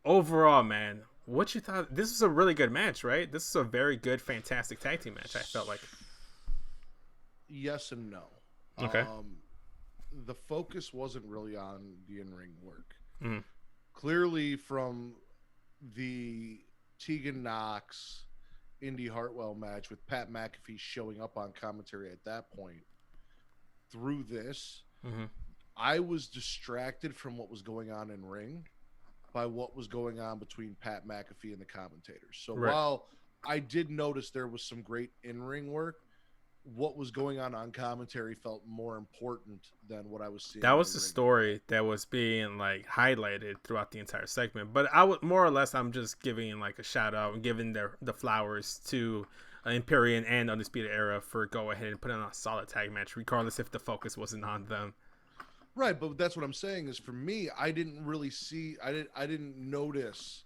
Overall, man, what you thought? This was a really good match, right? This is a very good, fantastic tag team match, I felt like. Yes and no. Okay. The focus wasn't really on the in-ring work. Mm-hmm. Clearly, from the Tegan Knox Indy Hartwell match with Pat McAfee showing up on commentary at that point, through this, I was distracted from what was going on in ring by what was going on between Pat McAfee and the commentators. So while I did notice there was some great in-ring work, what was going on commentary felt more important than what I was seeing. That was the story that was being like highlighted throughout the entire segment. But I would more or less, I'm just giving like a shout out and giving the flowers to Imperium and Undisputed Era for go ahead and putting on a solid tag match, regardless if the focus wasn't on them. Right, but that's what I'm saying is for me, I didn't really see, I didn't notice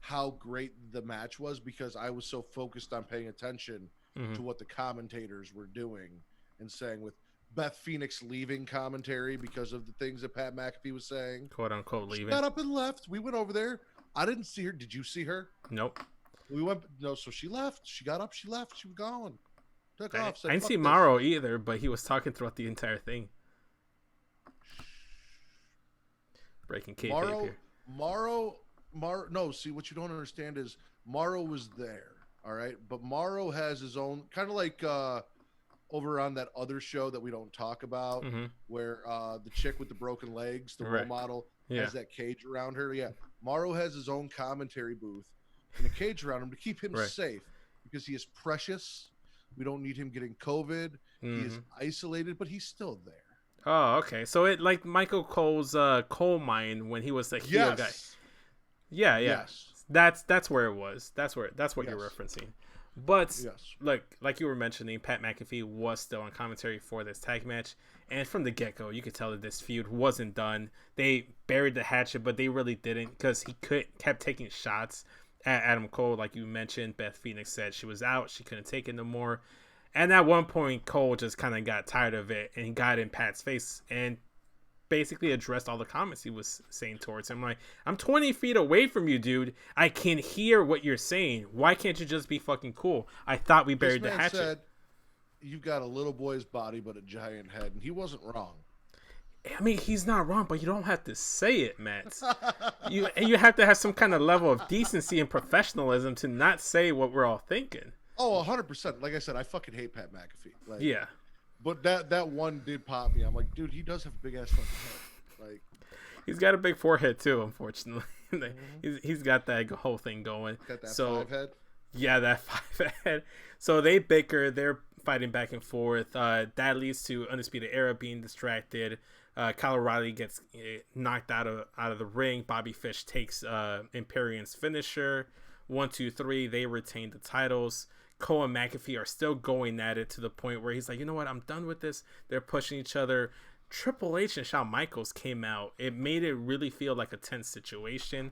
how great the match was because I was so focused on paying attention to what the commentators were doing and saying, with Beth Phoenix leaving commentary because of the things that Pat McAfee was saying. Quote unquote leaving. She got up and left. We went over there. I didn't see her. Did you see her? Nope. We went, no, so she left. She got up, she left, she was gone. Took off. Said, I didn't see "Fuck this." Morrow either, but he was talking throughout the entire thing. Breaking kayfabe here. Morrow, no, see, what you don't understand is Morrow was there, all right? But Morrow has his own, kind of like over on that other show that we don't talk about, where the chick with the broken legs, the role model, has that cage around her. Yeah, Morrow has his own commentary booth and a cage around him to keep him safe because he is precious. We don't need him getting COVID. He is isolated, but he's still there. Oh, okay. So it like Michael Cole's coal mine when he was the heel guy. Yeah. Yes. That's where it was. That's what you're referencing. But Yes. like you were mentioning, Pat McAfee was still on commentary for this tag match, and from the get-go, you could tell that this feud wasn't done. They buried the hatchet, but they really didn't, because he kept taking shots at Adam Cole. Like you mentioned, Beth Phoenix said she was out, she couldn't take it no more, and at one point, Cole just kind of got tired of it and got in Pat's face and basically addressed all the comments he was saying towards him. Like, I'm 20 feet away from you, dude. I can hear what you're saying. Why can't you just be fucking cool? I thought we buried the hatchet. Said, you've got a little boy's body but a giant head, and he wasn't wrong. I mean, he's not wrong, but you don't have to say it, Matt. you have to have some kind of level of decency and professionalism to not say what we're all thinking. Oh, 100%. Like I said, I fucking hate Pat McAfee. Like, yeah. But that one did pop me. I'm like, dude, he does have a big ass fucking head. Like, he's got a big forehead too. Unfortunately, he's got that whole thing going. Got that 5 head. Yeah, that 5 head. So they bicker. They're fighting back and forth. That leads to Undisputed Era being distracted. Kyle O'Reilly gets knocked out of the ring. Bobby Fish takes Imperium's finisher. 1, 2, 3. They retain the titles. Cole and McAfee are still going at it to the point where he's like, you know what, I'm done with this. They're pushing each other. Triple H and Shawn Michaels came out. It made it really feel like a tense situation.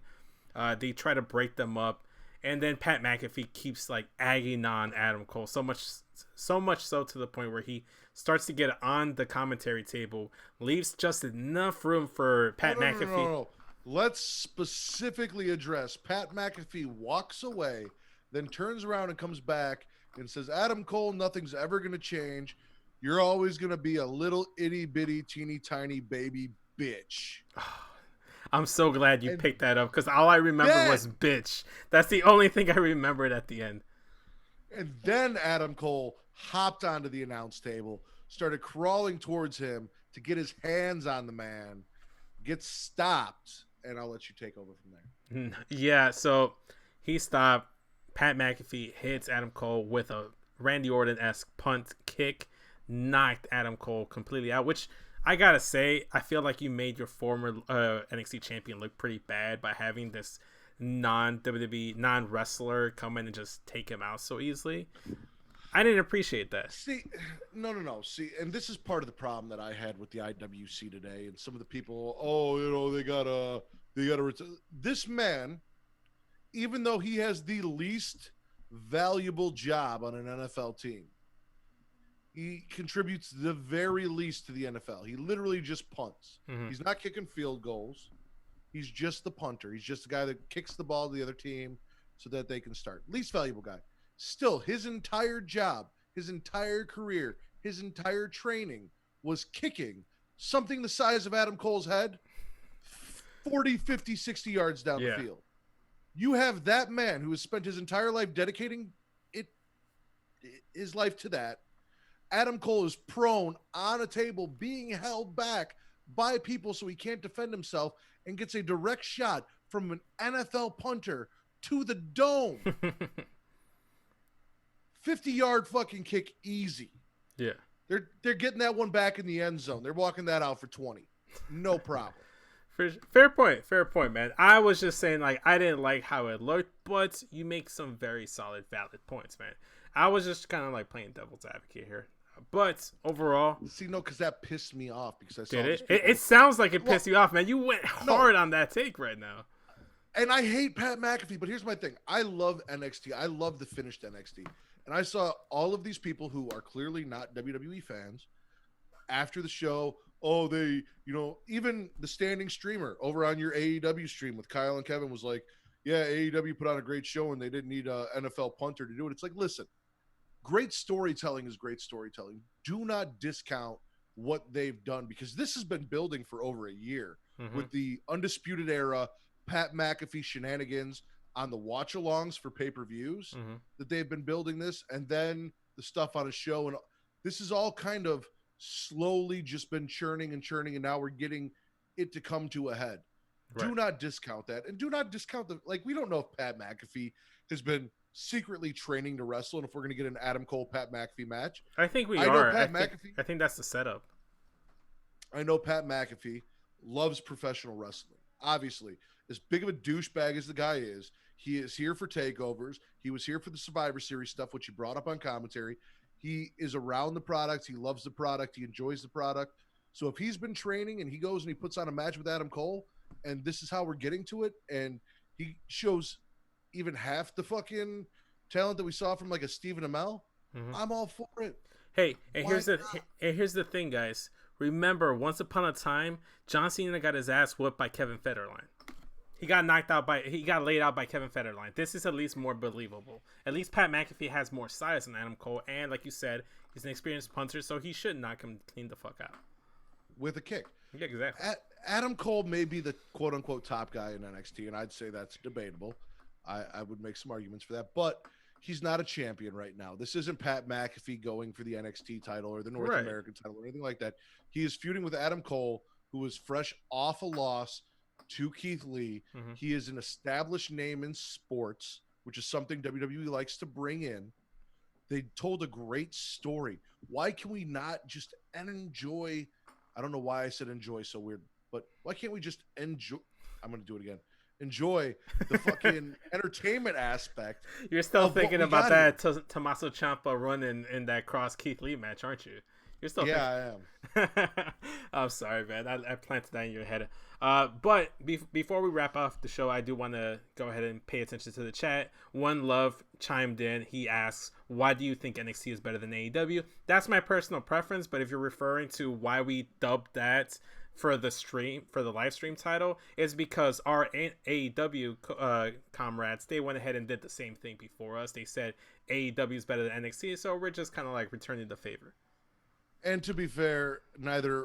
They try to break them up, and then Pat McAfee keeps like egging on Adam Cole so much so to the point where he starts to get on the commentary table, leaves just enough room for Pat McAfee. No. Let's specifically address Pat McAfee walks away, then turns around and comes back and says, Adam Cole, nothing's ever going to change. You're always going to be a little itty bitty teeny tiny baby bitch. I'm so glad you picked that up, because all I remember was bitch. That's the only thing I remembered at the end. And then Adam Cole hopped onto the announce table, started crawling towards him to get his hands on the man, gets stopped, and I'll let you take over from there. Yeah, so he stopped. Pat McAfee hits Adam Cole with a Randy Orton-esque punt kick, knocked Adam Cole completely out, which I gotta say, I feel like you made your former NXT champion look pretty bad by having this non-WWE, non-wrestler come in and just take him out so easily. I didn't appreciate that. See, no. See, and this is part of the problem that I had with the IWC today, and some of the people, they gotta this man, even though he has the least valuable job on an NFL team, he contributes the very least to the NFL. He literally just punts. Mm-hmm. He's not kicking field goals. He's just the punter. He's just the guy that kicks the ball to the other team so that they can start. Least valuable guy. Still, his entire job, his entire career, his entire training was kicking something the size of Adam Cole's head 40, 50, 60 yards down the field. You have that man who has spent his entire life dedicating his life to that. Adam Cole is prone on a table being held back by people so he can't defend himself and gets a direct shot from an NFL punter to the dome. 50-yard fucking kick easy. Yeah. They're getting that one back in the end zone. They're walking that out for 20. No problem. Fair point, man. I was just saying, like, I didn't like how it looked, but you make some very solid, valid points, man. I was just kind of like playing devil's advocate here. But overall, see, no, because that pissed me off because I saw did it? It sounds like it pissed you off, man. You went hard on that take right now. And I hate Pat McAfee, but here's my thing: I love NXT. I love the finished NXT, and I saw all of these people who are clearly not WWE fans after the show. Oh, they, even the standing streamer over on your AEW stream with Kyle and Kevin was like, "Yeah, AEW put on a great show, and they didn't need a NFL punter to do it." It's like, listen. Great storytelling is great storytelling. Do not discount what they've done, because this has been building for over a year with the Undisputed Era, Pat McAfee shenanigans on the watch-alongs for pay-per-views that they've been building this, and then the stuff on a show. And this is all kind of slowly just been churning, and now we're getting it to come to a head. Right. Do not discount that. And do not discount we don't know if Pat McAfee has been secretly training to wrestle, and if we're going to get an Adam Cole Pat McAfee match. I think we are. I think that's the setup. I know Pat McAfee loves professional wrestling. Obviously, as big of a douchebag as the guy is, He is here for takeovers. He was here for the Survivor Series stuff, which he brought up on commentary. He is around the product. He loves the product. He enjoys the product. So if he's been training and he goes and he puts on a match with Adam Cole, and this is how we're getting to it, and he shows even half the fucking talent that we saw from like a Stephen Amell, I'm all for it. Hey, and here's the thing, guys. Remember, once upon a time, John Cena got his ass whooped by Kevin Federline. He got laid out by Kevin Federline. This is at least more believable. At least Pat McAfee has more size than Adam Cole, and like you said, he's an experienced punter, so he should knock him clean the fuck out with a kick. Yeah, exactly. Adam Cole may be the quote unquote top guy in NXT, and I'd say that's debatable. I would make some arguments for that, but he's not a champion right now. This isn't Pat McAfee going for the NXT title or the North American title or anything like that. He is feuding with Adam Cole, who is fresh off a loss to Keith Lee. He is an established name in sports, which is something WWE likes to bring in. They told a great story. Why can we not just enjoy? I don't know why I said enjoy so weird, but why can't we just enjoy? I'm going to do it again. Enjoy the fucking entertainment aspect. You're still thinking about that Tommaso Ciampa run in that Cross Keith Lee match, aren't you? You're still I am. I'm sorry, man. I planted that in your head. But before we wrap off the show, I do want to go ahead and pay attention to the chat. One Love chimed in. He asks, why do you think NXT is better than AEW? That's my personal preference, but if you're referring to why we dubbed that for the live stream title, is because our AEW comrades, they went ahead and did the same thing before us. They said AEW is better than NXT, so we're just kind of like returning the favor. And to be fair,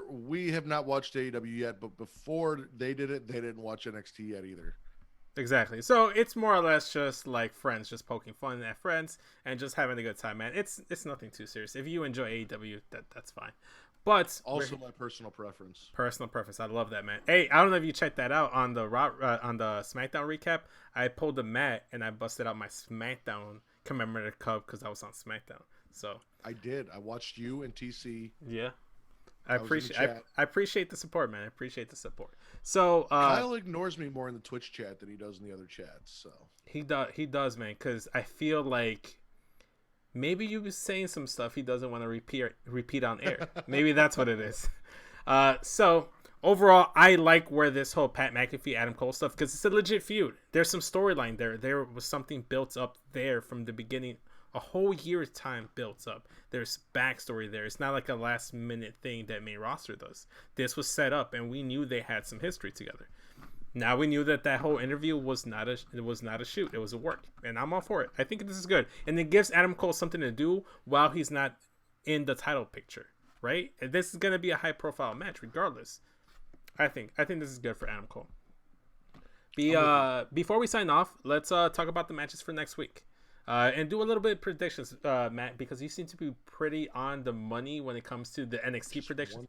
we have not watched AEW yet, but before they did it, they didn't watch NXT yet either. Exactly. So it's more or less just like friends, just poking fun at friends and just having a good time, man. It's nothing too serious. If you enjoy AEW, that's fine. But also my personal preference. I love that, man. Hey, I don't know if you checked that out on the SmackDown recap. I pulled the mat and I busted out my SmackDown commemorative cup because I was on SmackDown. So I did. I watched you and TC. Yeah. I appreciate the support, man. I appreciate the support. So Kyle ignores me more in the Twitch chat than he does in the other chats. So he does, man, because I feel like maybe you was saying some stuff he doesn't want to repeat on air. Maybe that's what it is. So overall, I like where this whole Pat McAfee Adam Cole stuff, because it's a legit feud. There's some storyline there. There was something built up there from the beginning. A whole year's time built up. There's backstory there. It's not like a last minute thing that main roster does. This was set up, and we knew they had some history together. Now we knew that whole interview was not a shoot. It was a work, and I'm all for it. I think this is good, and it gives Adam Cole something to do while he's not in the title picture, right? And this is gonna be a high profile match, regardless. I think this is good for Adam Cole. Before we sign off, let's talk about the matches for next week. And do a little bit of predictions, Matt, because you seem to be pretty on the money when it comes to the NXT predictions.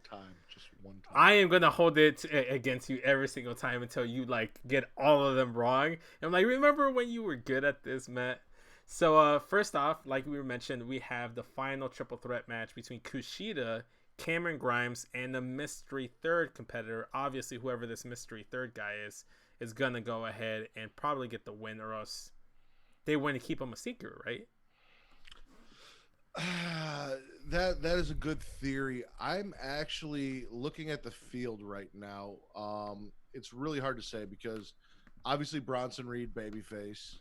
Just one time. I am going to hold it against you every single time until you get all of them wrong. And I'm remember when you were good at this, Matt? So first off, like we mentioned, we have the final triple threat match between Kushida, Cameron Grimes, and the mystery third competitor. Obviously, whoever this mystery third guy is going to go ahead and probably get the win, or else they want to keep him a secret, right? That is a good theory. I'm actually looking at the field right now. It's really hard to say because obviously Bronson Reed, babyface,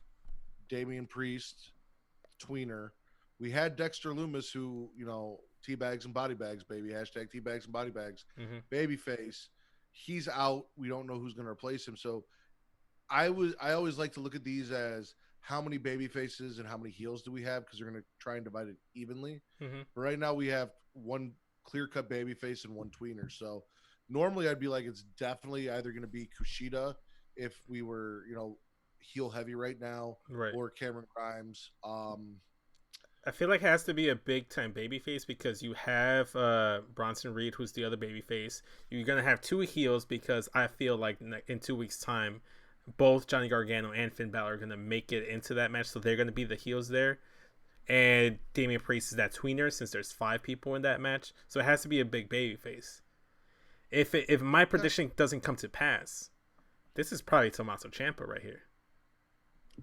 Damian Priest, tweener. We had Dexter Lumis, who teabags and body bags, baby. Hashtag teabags and body bags. Babyface. He's out. We don't know who's going to replace him. So I always like to look at these as how many baby faces and how many heels do we have, because they're going to try and divide it evenly. But right now we have one clear-cut baby face and one tweener. So normally I'd be like, it's definitely either going to be Kushida if we were, heel heavy right now, right, or Cameron Grimes. I feel like it has to be a big-time babyface because you have Bronson Reed, who's the other babyface. You're going to have two heels because I feel like in 2 weeks' time, both Johnny Gargano and Finn Balor are going to make it into that match, so they're going to be the heels there. And Damian Priest is that tweener, since there's 5 people in that match, so it has to be a big baby face. If my prediction doesn't come to pass, this is probably Tommaso Ciampa right here.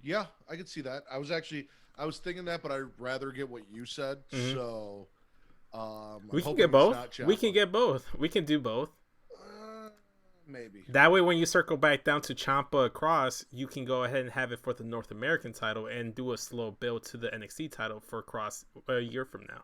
Yeah, I could see that. I was thinking that, but I'd rather get what you said. So We I'm can hoping get it's both. not We can Ciampa. get both. We can do both. Maybe. That way, when you circle back down to Ciampa Cross, you can go ahead and have it for the North American title and do a slow build to the NXT title for Cross a year from now.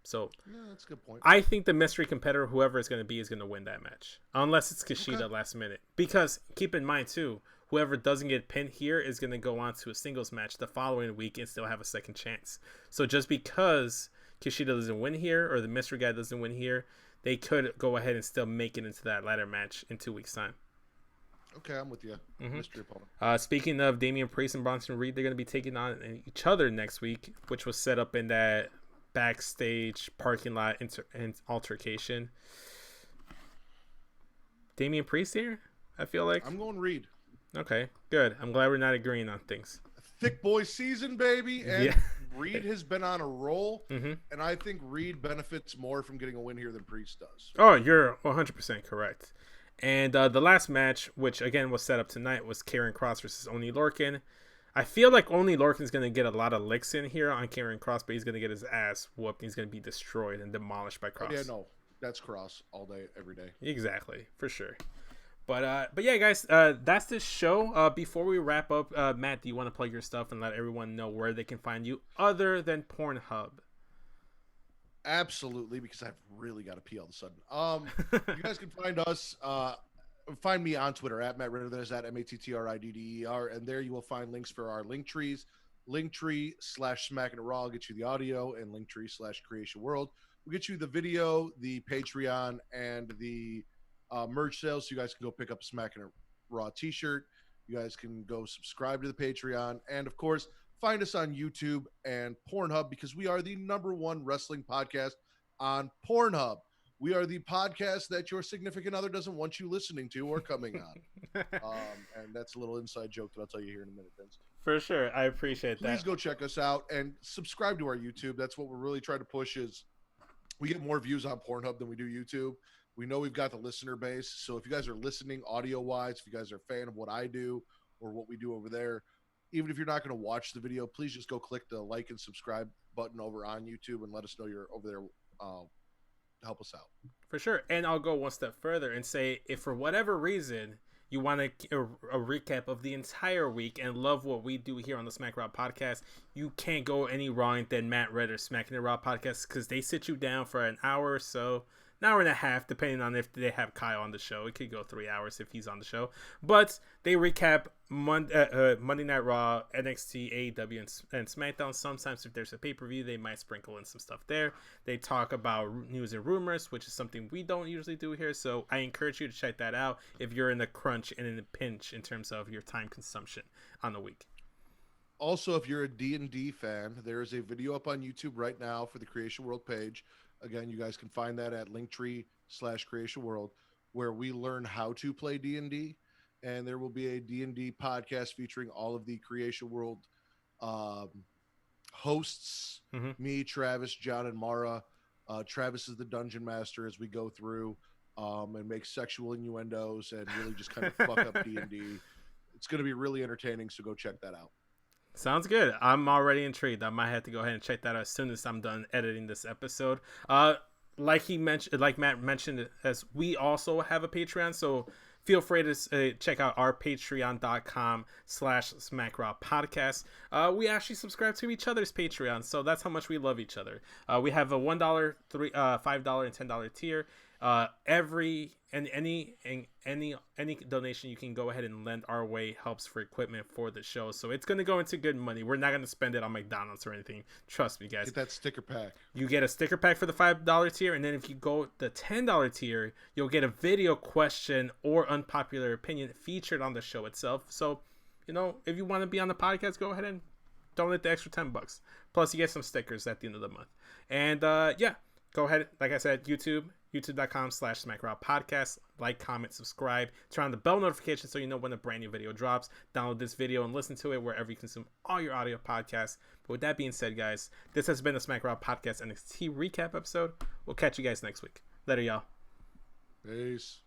So, Yeah, that's a good point. I think the mystery competitor, whoever it's going to be, is going to win that match. Unless it's Kushida last minute. Because, keep in mind, too, whoever doesn't get pinned here is going to go on to a singles match the following week and still have a second chance. So, just because Kushida doesn't win here or the mystery guy doesn't win here, they could go ahead and still make it into that ladder match in 2 weeks' time. Okay, I'm with you. Mystery opponent. Speaking of Damian Priest and Bronson Reed, they're going to be taking on each other next week, which was set up in that backstage parking lot altercation. Damian Priest here, I feel like. I'm going Reed. Okay, good. I'm glad we're not agreeing on things. Thick boy season, baby. And Yeah. Reed has been on a roll. Mm-hmm. And I think Reed benefits more from getting a win here than Priest does. Oh, you're 100% correct. And the last match, which again was set up tonight, was Karrion Kross versus Oney Lorcan. I feel like Oney Lorcan's going to get a lot of licks in here on Karrion Kross, but he's going to get his ass whooped. He's going to be destroyed and demolished by Kross. Yeah, no. That's Cross all day, every day. Exactly, for sure. But yeah, guys, that's this show. Before we wrap up, Matt, do you want to plug your stuff and let everyone know where they can find you other than Pornhub? Absolutely, because I've really got to pee all of a sudden. You guys can find us. Find me on Twitter at Matt Ridder. That is at MATTRIDDER. And there you will find links for our link trees. Linktree/Smacking It Raw will get you the audio, and Linktree/Creation World will get you the video, the Patreon, and the merch sales. So you guys can go pick up a Smacking It Raw t-shirt. You guys can go subscribe to the Patreon. And of course, find us on YouTube and Pornhub, because we are the #1 wrestling podcast on Pornhub. We are the podcast that your significant other doesn't want you listening to or coming on. And that's a little inside joke that I'll tell you here in a minute, Vince. For sure. I appreciate that. Please go check us out and subscribe to our YouTube. That's what we're really trying to push. Is we get more views on Pornhub than we do YouTube. We know we've got the listener base. So if you guys are listening audio-wise, if you guys are a fan of what I do or what we do over there, even if you're not going to watch the video, please just go click the like and subscribe button over on YouTube and let us know you're over there. Help us out. For sure. And I'll go one step further and say, if for whatever reason you want a recap of the entire week and love what we do here on the Smack Raw podcast, you can't go any wrong than Matt Ridder's Smacking It Raw podcast, because they sit you down for an hour or so, an hour and a half, depending on if they have Kyle on the show. It could go 3 hours if he's on the show. But they recap Monday Night Raw, NXT, AEW, and SmackDown. Sometimes if there's a pay-per-view, they might sprinkle in some stuff there. They talk about news and rumors, which is something we don't usually do here. So I encourage you to check that out if you're in a crunch and in a pinch in terms of your time consumption on the week. Also, if you're a D&D fan, there is a video up on YouTube right now for the Creation World page. Again, you guys can find that at Linktree/Creation World, where we learn how to play D&D. And there will be a D&D podcast featuring all of the Creation World hosts, me, Travis, John, and Mara. Travis is the dungeon master as we go through and make sexual innuendos and really just kind of fuck up D&D. It's going to be really entertaining, so go check that out. Sounds good. I'm already intrigued. I might have to go ahead and check that out as soon as I'm done editing this episode. Like Matt mentioned, as we also have a Patreon, so feel free to check out our patreon.com/SmackRaw podcast. We actually subscribe to each other's Patreon, so that's how much we love each other. We have a $1, $5, and $10 tier. Any donation you can go ahead and lend our way helps for equipment for the show. So it's going to go into good money. We're not going to spend it on McDonald's or anything. Trust me, guys. Get that sticker pack. You get a sticker pack for the $5 tier, and then if you go the $10 tier, you'll get a video question or unpopular opinion featured on the show itself. So, if you want to be on the podcast, go ahead and donate the extra $10. Plus, you get some stickers at the end of the month. And yeah, go ahead. Like I said, youtube.com/SmackRaw podcast. Like, comment, subscribe, turn on the bell notification so you know when a brand new video drops. Download this video and listen to it wherever you consume all your audio podcasts. But with that being said, guys, this has been the Smack Raw podcast NXT recap episode. We'll catch you guys next week. Later, y'all. Peace.